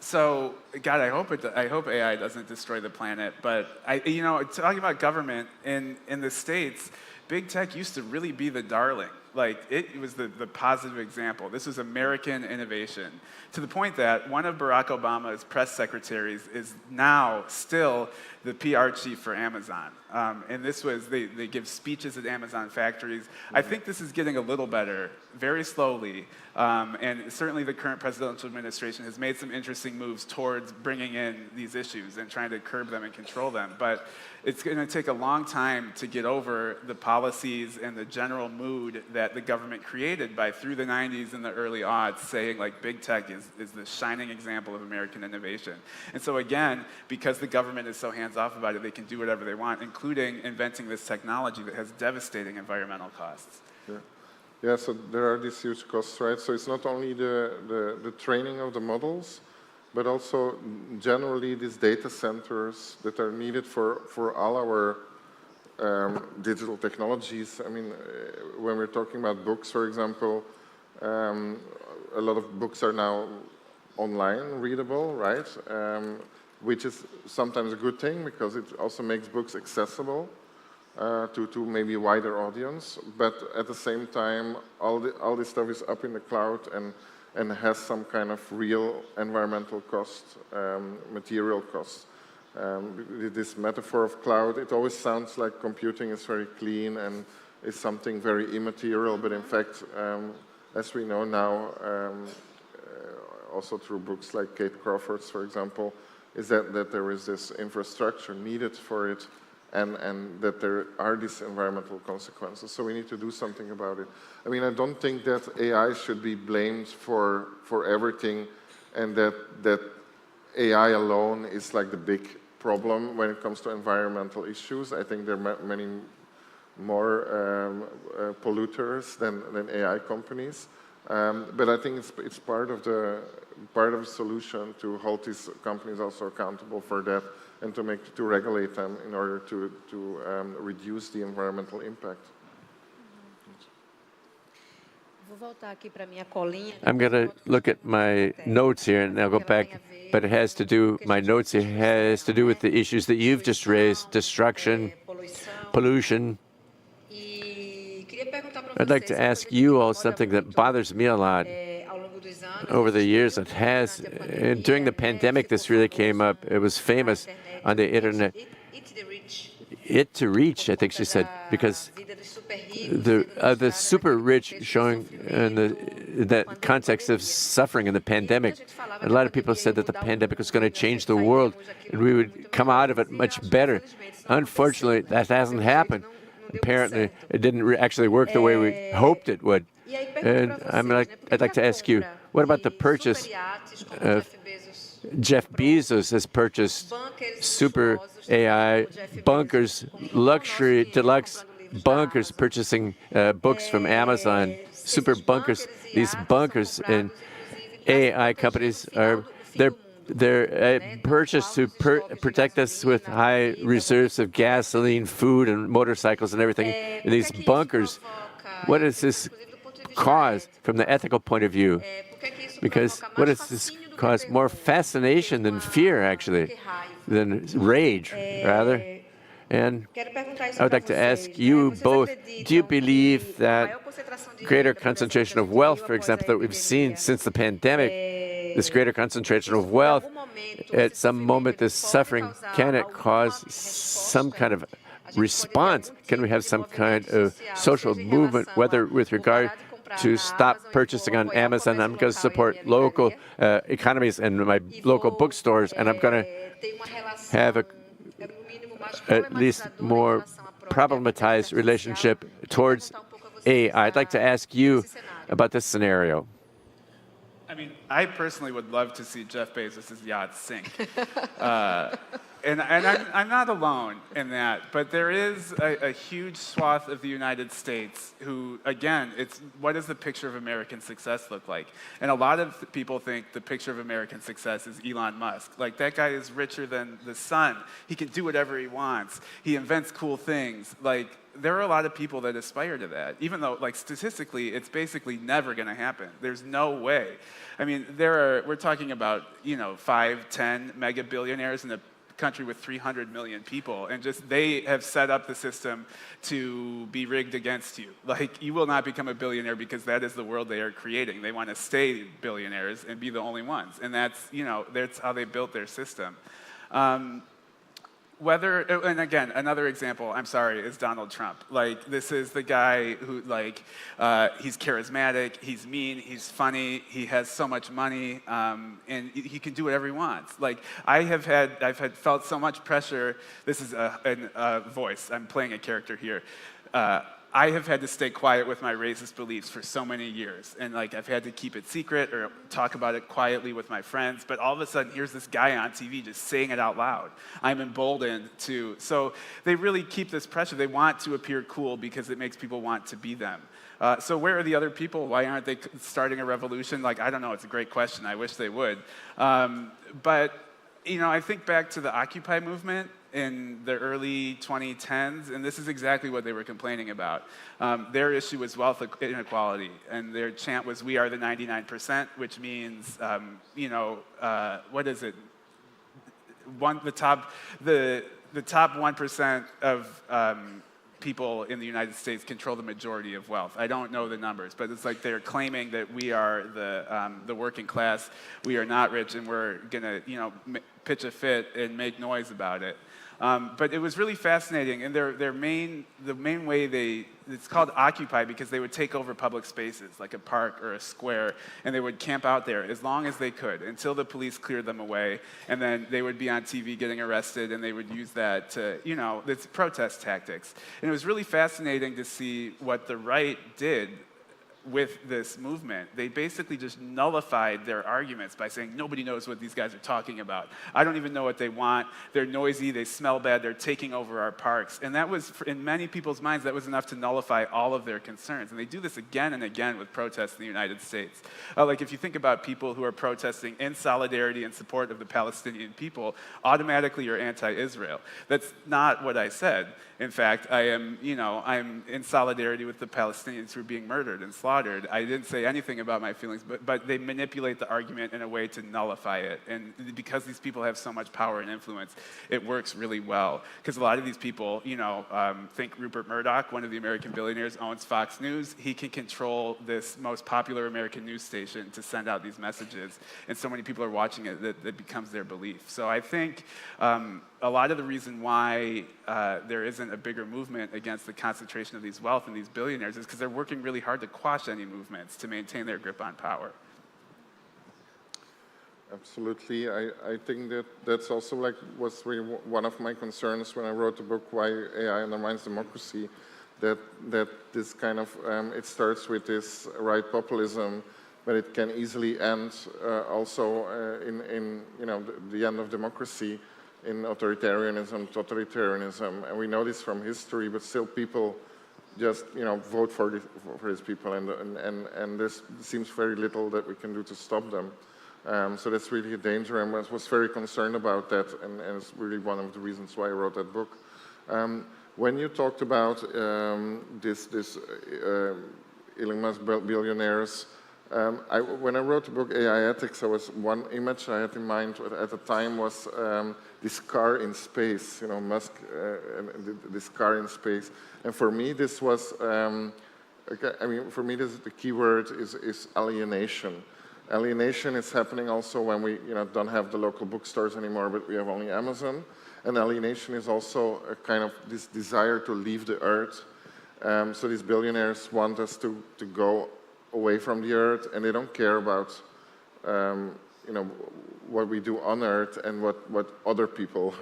So, God, I hope AI doesn't destroy the planet. But you know, talking about government in the States, big tech used to really be the darling. Like, it was the positive example. This was American innovation, to the point that one of Barack Obama's press secretaries is now still the PR chief for Amazon. And this was, they give speeches at Amazon factories. I think this is getting a little better, very slowly. And certainly the current presidential administration has made some interesting moves towards bringing in these issues and trying to curb them and control them. But it's going to take a long time to get over the policies and the general mood that the government created through the 90s and the early aughts, saying like big tech is the shining example of American innovation. And so again, because the government is so hands-off about it, they can do whatever they want, including inventing this technology that has devastating environmental costs. Yeah, so there are these huge costs, right? So it's not only the training of the models, but also generally these data centers that are needed for all our digital technologies. I mean, when we're talking about books, for example, a lot of books are now online readable, right? Which is sometimes a good thing because it also makes books accessible to maybe a wider audience. But at the same time, all this stuff is up in the cloud and has some kind of real environmental cost, material cost. This metaphor of cloud, it always sounds like computing is very clean and is something very immaterial, but in fact, as we know now, also through books like Kate Crawford's, for example, is that there is this infrastructure needed for it and that there are these environmental consequences. So we need to do something about it. I mean, I don't think that AI should be blamed for everything and that AI alone is like the big problem when it comes to environmental issues. I think there are many more polluters than AI companies. But I think it's part of the solution to hold these companies also accountable for that and to regulate them in order to reduce the environmental impact. I'm going to look at my notes here and I'll go back, but it has to do, my notes here has to do with the issues that you've just raised, destruction, pollution. I'd like to ask you all something that bothers me a lot. Over the years, it has, and during the pandemic, this really came up. It was famous on the internet. It to reach, I think she said, because the super rich showing in that context of suffering in the pandemic. And a lot of people said that the pandemic was going to change the world and we would come out of it much better. Unfortunately, that hasn't happened. Apparently, it didn't actually work the way we hoped it would. And I'd like to ask you, what about the purchase of Jeff Bezos has purchased super AI bunkers, luxury deluxe bunkers, purchasing books from Amazon, super bunkers. These bunkers in AI companies are they're purchased to protect us with high reserves of gasoline, food, and motorcycles and everything. In these bunkers, what does this cause from the ethical point of view? Because what does this cause? More fascination than fear, actually, than rage, rather. And I would like to ask you both, do you believe that greater concentration of wealth, for example, that we've seen since the pandemic, this greater concentration of wealth, at some moment this suffering, can it cause some kind of response? Can we have some kind of social movement, whether with regard to stop purchasing on Amazon. I'm going to support local economies and my local bookstores, and I'm going to have at least more problematized relationship towards AI. I'd like to ask you about this scenario. I mean, I personally would love to see Jeff Bezos' yacht sink. And I'm not alone in that, but there is a huge swath of the United States who, again, it's what does the picture of American success look like? And a lot of people think the picture of American success is Elon Musk. Like, that guy is richer than the sun. He can do whatever he wants. He invents cool things. Like, there are a lot of people that aspire to that, even though, like, statistically, it's basically never going to happen. There's no way. I mean, we're talking about, 5, 10 mega billionaires in a country with 300 million people, and just they have set up the system to be rigged against you. Like, you will not become a billionaire because that is the world they are creating. They want to stay billionaires and be the only ones, and that's how they built their system. And again, another example, I'm sorry, is Donald Trump. Like, this is the guy who, he's charismatic, he's mean, he's funny, he has so much money, and he can do whatever he wants. Like, I've felt so much pressure. This is a voice. I'm playing a character here. I have had to stay quiet with my racist beliefs for so many years. And I've had to keep it secret or talk about it quietly with my friends. But all of a sudden, here's this guy on TV just saying it out loud. I'm emboldened to. So they really keep this pressure. They want to appear cool because it makes people want to be them. So where are the other people? Why aren't they starting a revolution? I don't know. It's a great question. I wish they would. But I think back to the Occupy movement in the early 2010s, and this is exactly what they were complaining about. Their issue was wealth inequality, and their chant was, "We are the 99%," which means, what is it? The top 1% of people in the United States control the majority of wealth. I don't know the numbers, but it's like they're claiming that we are the working class. We are not rich, and we're gonna, pitch a fit and make noise about it. But it was really fascinating, and the main way it's called Occupy because they would take over public spaces, like a park or a square, and they would camp out there as long as they could until the police cleared them away, and then they would be on TV getting arrested, and they would use that to, it's protest tactics. And it was really fascinating to see what the right did with this movement. They basically just nullified their arguments by saying nobody knows what these guys are talking about. I don't even know what they want. They're noisy, they smell bad, they're taking over our parks. And that was, in many people's minds, that was enough to nullify all of their concerns. And they do this again and again with protests in the United States. If you think about people who are protesting in solidarity and support of the Palestinian people, automatically you're anti-Israel. That's not what I said. In fact, I'm in solidarity with the Palestinians who are being murdered and slaughtered. I didn't say anything about my feelings, but they manipulate the argument in a way to nullify it. And because these people have so much power and influence, it works really well. Because a lot of these people, think Rupert Murdoch, one of the American billionaires, owns Fox News. He can control this most popular American news station to send out these messages. And so many people are watching it that it becomes their belief. So I think a lot of the reason why there isn't a bigger movement against the concentration of these wealth and these billionaires is because they're working really hard to quash any movements to maintain their grip on power. Absolutely. I think that's also was really one of my concerns when I wrote the book, Why AI Undermines Democracy, that this kind of, it starts with this right populism, but it can easily end also in the end of democracy, in authoritarianism, totalitarianism, and we know this from history, but still people just vote for these people, and there seems very little that we can do to stop them. So that's really a danger, and I was very concerned about that, and it's really one of the reasons why I wrote that book. When you talked about this Elon Musk billionaires, when I wrote the book AI Ethics, one image I had in mind at the time was this car in space, Musk, this car in space. And for me, this was, the key word is alienation. Alienation is happening also when we don't have the local bookstores anymore, but we have only Amazon. And alienation is also a kind of this desire to leave the earth. So these billionaires want us to go away from the Earth, and they don't care about what we do on Earth and what other people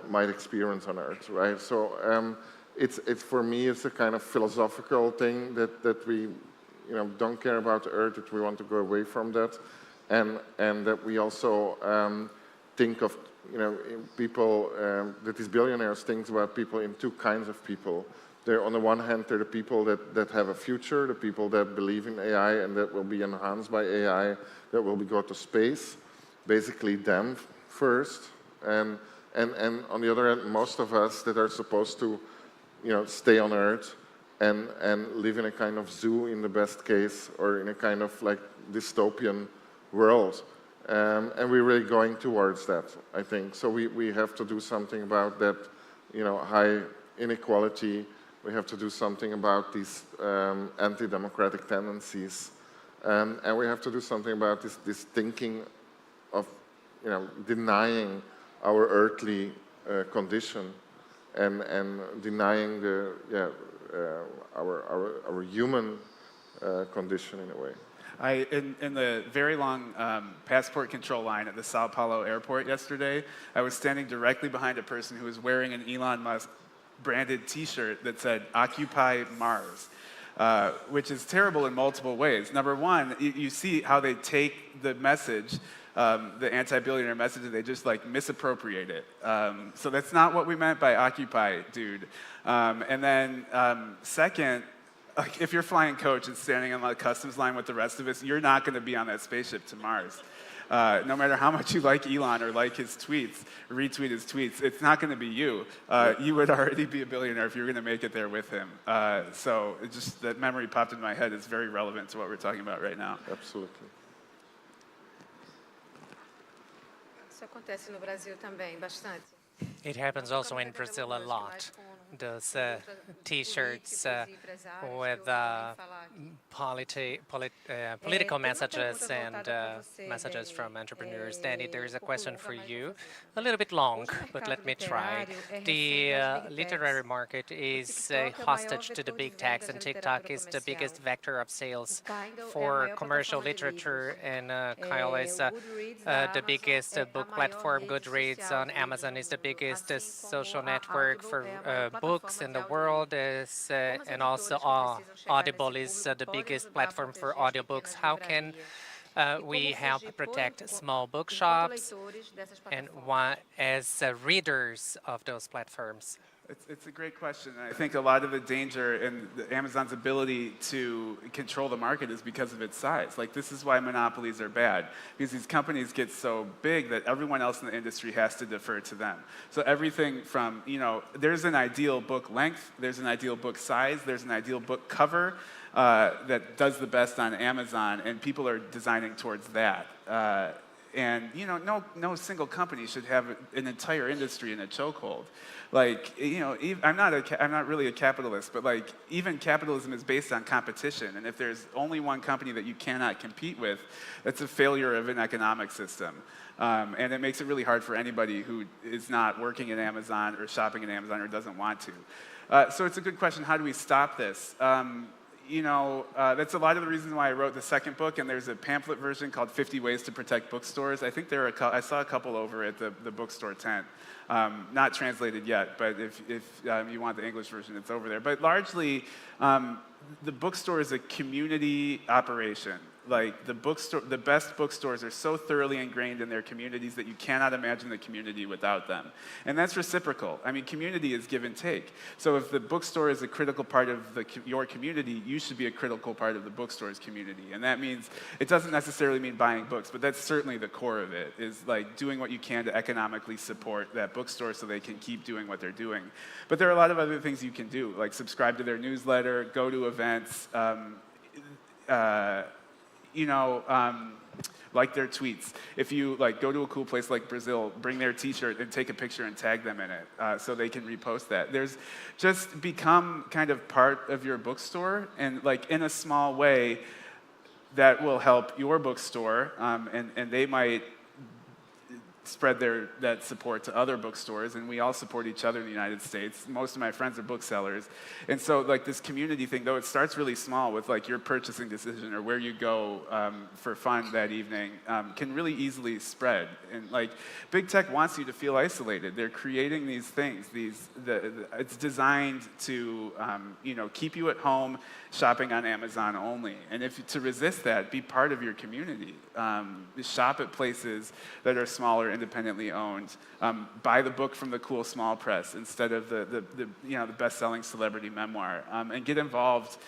might experience on Earth, right? So it's for me, it's a kind of philosophical thing that we don't care about the Earth, that we want to go away from that, and that we also think of people, that these billionaires think about people in two kinds of people. They're, on the one hand, they're the people that have a future, the people that believe in AI and that will be enhanced by AI, that will go to space, basically them first. And on the other hand, most of us that are supposed to stay on Earth and live in a kind of zoo in the best case, or in a kind of like dystopian world. And we're really going towards that, I think. So we have to do something about that, high inequality. We have to do something about these anti-democratic tendencies. And we have to do something about this thinking of, denying our earthly condition and denying our human condition in a way. In the very long passport control line at the Sao Paulo airport yesterday, I was standing directly behind a person who was wearing an Elon Musk branded T-shirt that said "Occupy Mars," which is terrible in multiple ways. Number one, you see how they take the message, the anti-billionaire message, and they just like misappropriate it. So that's not what we meant by "Occupy," dude. And then second, like if you're flying coach and standing on the customs line with the rest of us, you're not going to be on that spaceship to Mars. No matter how much you like Elon or like his tweets, retweet his tweets, it's not going to be you. You would already be a billionaire if you were going to make it there with him. So it just that memory popped in my head. It's very relevant to what we're talking about right now. Absolutely. Isso acontece no Brasil também, bastante. It happens also in Brazil a lot. Those T-shirts with political messages and messages from entrepreneurs. Danny, there is a question for you. A little bit long, but let me try. The literary market is hostage to the big techs, and TikTok is the biggest vector of sales for commercial literature, and Kyle is the biggest book platform. Goodreads on Amazon is the biggest social network for books in the world, and also Audible is the biggest platform for audiobooks. How can we help protect small bookshops and as readers of those platforms? It's a great question. I think a lot of the danger in Amazon's ability to control the market is because of its size. Like, this is why monopolies are bad, because these companies get so big that everyone else in the industry has to defer to them. So everything from, there's an ideal book length, there's an ideal book size, there's an ideal book cover that does the best on Amazon, and people are designing towards that. And no single company should have an entire industry in a chokehold. Like, I'm not really a capitalist, but like, even capitalism is based on competition. And if there's only one company that you cannot compete with, that's a failure of an economic system. And it makes it really hard for anybody who is not working at Amazon or shopping at Amazon or doesn't want to. So it's a good question. How do we stop this? That's a lot of the reasons why I wrote the second book, and there's a pamphlet version called 50 Ways to Protect Bookstores. I think I saw a couple over at the bookstore tent. Not translated yet, but if you want the English version, it's over there. But largely, the bookstore is a community operation. Like, the best bookstores are so thoroughly ingrained in their communities that you cannot imagine the community without them. And that's reciprocal. I mean, community is give and take. So if the bookstore is a critical part of your community, you should be a critical part of the bookstore's community. And that means, it doesn't necessarily mean buying books, but that's certainly the core of it, is like doing what you can to economically support that bookstore so they can keep doing what they're doing. But there are a lot of other things you can do, like subscribe to their newsletter, go to events, like their tweets. If you go to a cool place like Brazil, bring their T-shirt and take a picture and tag them in it so they can repost that. There's just become kind of part of your bookstore, and in a small way that will help your bookstore, and they might spread that support to other bookstores, and we all support each other in the United States. Most of my friends are booksellers. And so like this community thing, though it starts really small with like your purchasing decision or where you go for fun that evening, can really easily spread. And like big tech wants you to feel isolated. They're creating these things. It's designed to keep you at home shopping on Amazon only. And to resist that, be part of your community. Shop at places that are smaller, independently owned. Buy the book from the cool small press instead of the best-selling celebrity memoir. And get involved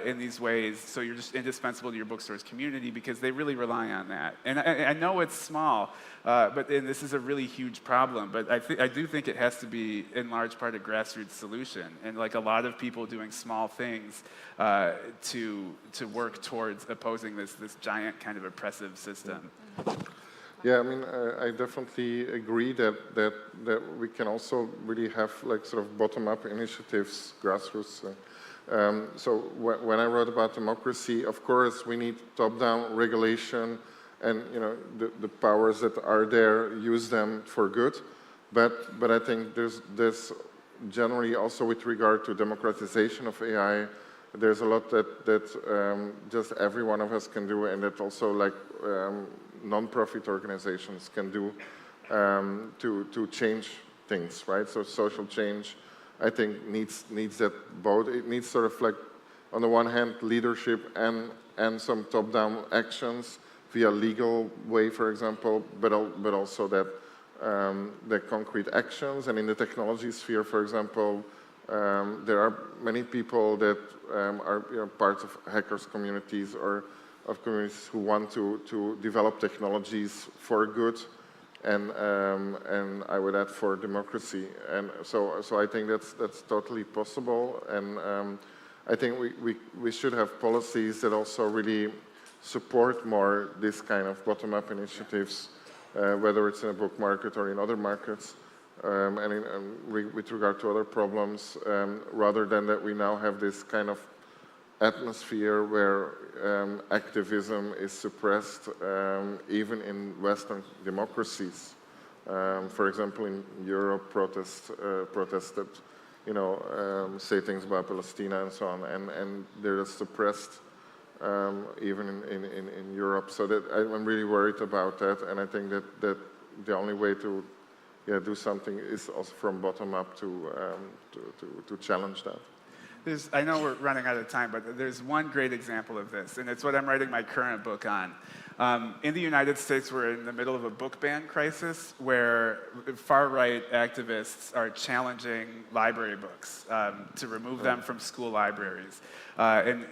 in these ways so you're just indispensable to your bookstore's community because they really rely on that. And I know it's small, and this is a really huge problem, but I do think it has to be in large part a grassroots solution. And like a lot of people doing small things to work towards opposing this giant kind of oppressive system. Yeah, I mean, I definitely agree that we can also really have like sort of bottom-up initiatives, grassroots. So when I wrote about democracy, of course, we need top-down regulation, and the powers that are there, use them for good. But I think there's generally also with regard to democratization of AI, there's a lot that just every one of us can do, and that also like non-profit organizations can do to change things, right? So social change, I think, needs that both. It needs sort of like, on the one hand, leadership and some top-down actions via legal way, for example, but also that the concrete actions. And in the technology sphere, for example, there are many people that are parts of hackers communities or of communities who want to develop technologies for good, and I would add for democracy. And so I think that's totally possible. And I think we should have policies that also really support more this kind of bottom-up initiatives, whether it's in a book market or in other markets. With regard to other problems, rather than that we now have this kind of atmosphere where activism is suppressed, even in Western democracies. For example, in Europe, protested, say things about Palestine and so on, and they're suppressed even in Europe. So that I'm really worried about that, and I think that the only way to do something is also from bottom up to challenge that. I know we're running out of time, but there's one great example of this, and it's what I'm writing my current book on. In the United States, we're in the middle of a book ban crisis where far-right activists are challenging library books to remove them from school libraries. And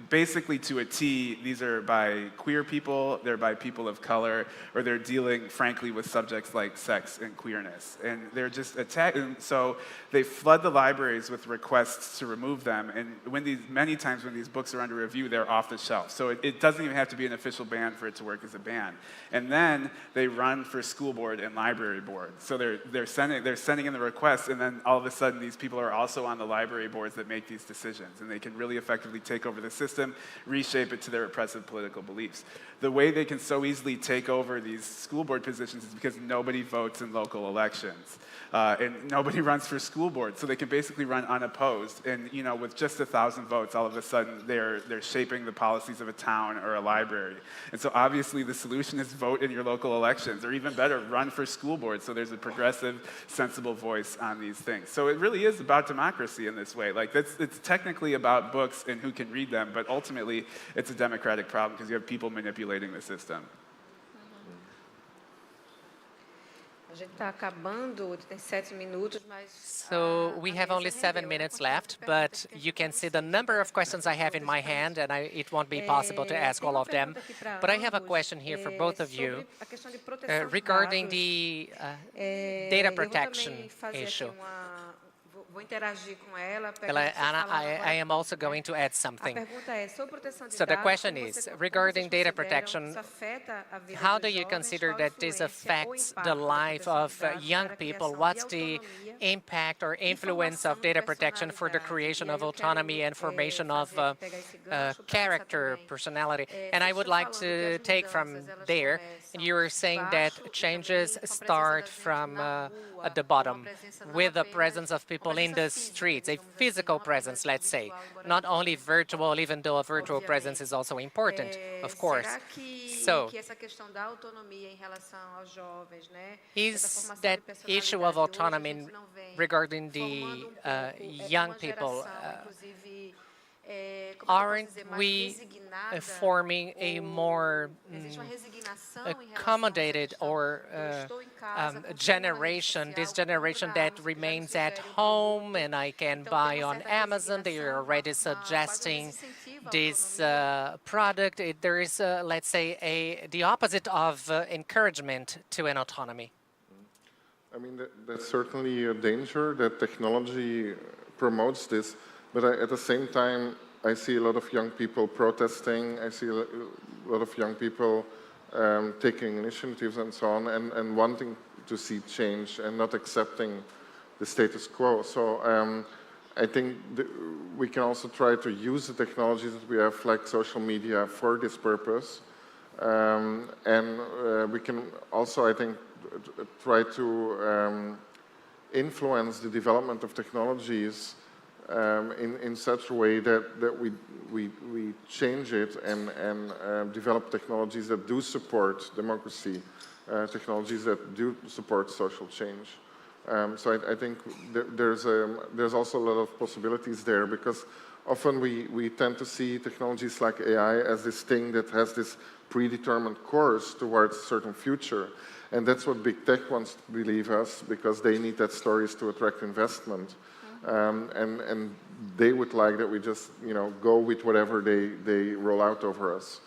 basically, to a T, these are by queer people, they're by people of color, or they're dealing, frankly, with subjects like sex and queerness. And they're just attacking. So they flood the libraries with requests to remove them. And many times when these books are under review, they're off the shelf. So it doesn't even have to be an official ban for it to work as a ban. And then they run for school board and library board. So they're sending in the requests, and then all of a sudden these people are also on the library boards that make these decisions, and they can really effectively take over the system, reshape it to their oppressive political beliefs. The way they can so easily take over these school board positions is because nobody votes in local elections. And nobody runs for school board, so they can basically run unopposed. And with just 1,000 votes, all of a sudden they're shaping the policies of a town or a library. And so obviously the solution is vote in your local elections, or even better, run for school board so there's a progressive, sensible voice on these things. So it really is about democracy in this way. Like it's technically about books and who can read them, but ultimately it's a democratic problem because you have people manipulating the system. So we have only 7 minutes left, but you can see the number of questions I have in my hand, and it won't be possible to ask all of them. But I have a question here for both of you regarding the data protection issue. Vou interagir com ela. Anna, I am also going to add something. So the question is, regarding data protection, how do you consider that this affects the life of young people? What's the impact or influence of data protection for the creation of autonomy and formation of character, personality? And I would like to take from there, you were saying that changes start from at the bottom, with the presence of people in the streets, a physical presence, let's say, not only virtual, even though a virtual presence is also important, of course. So, is that issue of autonomy regarding the young people, aren't we forming a more accommodated or generation, this generation that remains at home and I can buy on Amazon? They are already suggesting this product. There is, let's say, the opposite of encouragement to an autonomy. I mean, that's certainly a danger that technology promotes this. But at the same time, I see a lot of young people protesting. I see a lot of young people taking initiatives and so on, and wanting to see change and not accepting the status quo. So I think we can also try to use the technologies that we have, like social media, for this purpose. And we can also, I think, try to influence the development of technologies in such a way that we change it and develop technologies that do support democracy, technologies that do support social change. So I think there's also a lot of possibilities there, because often we tend to see technologies like AI as this thing that has this predetermined course towards a certain future. And that's what big tech wants to believe us, because they need that stories to attract investment. And they would like that we just, go with whatever they roll out over us.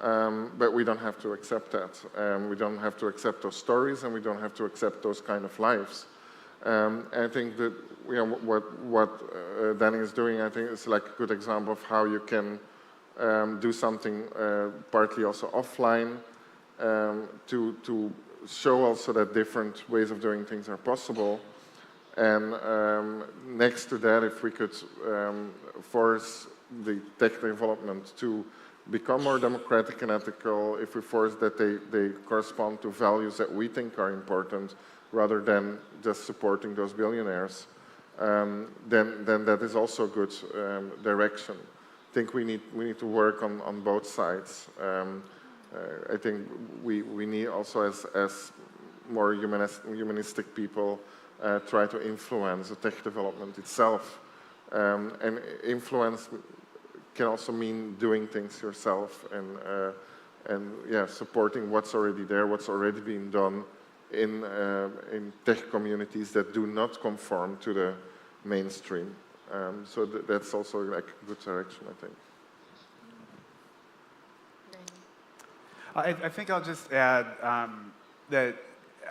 But we don't have to accept that. We don't have to accept those stories, and we don't have to accept those kind of lives. I think that what Danny is doing, I think, is like a good example of how you can do something partly also offline to show also that different ways of doing things are possible. And next to that, if we could force the tech development to become more democratic and ethical, if we force that they correspond to values that we think are important, rather than just supporting those billionaires, then that is also a good direction. I think we need to work on both sides. I think we need also, as more humanistic people, try to influence the tech development itself. And influence can also mean doing things yourself and supporting what's already there, what's already being done in tech communities that do not conform to the mainstream. So that's also like a good direction, I think. I think I'll just add that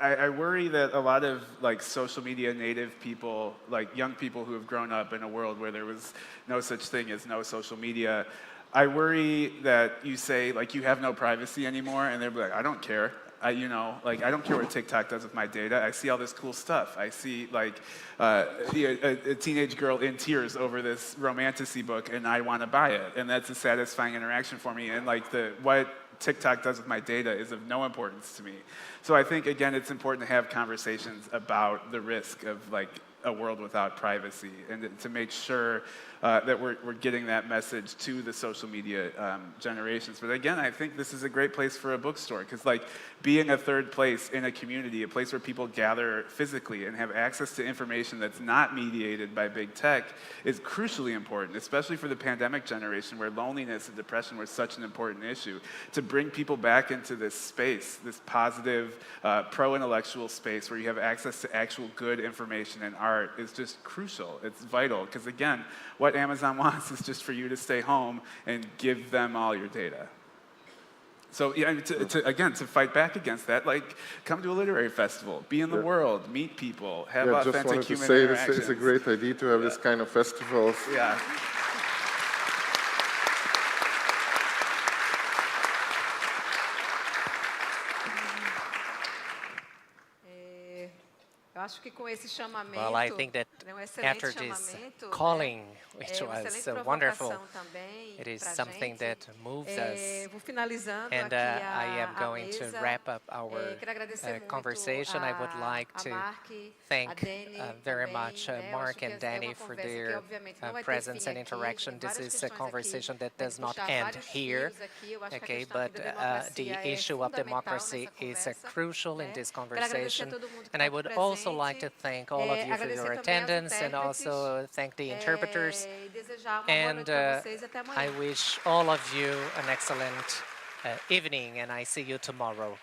I worry that a lot of social media native people, like young people who have grown up in a world where there was no such thing as no social media, I worry that you say you have no privacy anymore, and they're like, I don't care. I don't care what TikTok does with my data. I see all this cool stuff. I see a teenage girl in tears over this romantasy book, and I want to buy it, and that's a satisfying interaction for me. And what TikTok does with my data is of no importance to me. So I think, again, it's important to have conversations about the risk of a world without privacy, and to make sure that we're getting that message to the social media generations. But again, I think this is a great place for a bookstore, because being a third place in a community, a place where people gather physically and have access to information that's not mediated by big tech, is crucially important, especially for the pandemic generation, where loneliness and depression were such an important issue. To bring people back into this space, this positive, pro-intellectual space where you have access to actual good information and art, is just crucial. It's vital, because again, what Amazon wants is just for you to stay home and give them all your data. So yeah, again, to fight back against that, like, come to a literary festival, be in the world, meet people, have authentic human interactions. It's a great idea to have this kind of festivals. Yeah. Well, I think that after this calling, which was wonderful, it is something that moves us. And I am going to wrap up our conversation. I would like to thank very much Mark and Danny for their presence and interaction. This is a conversation that does not end here, okay? But the issue of democracy is crucial in this conversation. And I would also like to thank all of you for your attendance and also thank the interpreters. And I wish all of you an excellent evening, and I see you tomorrow.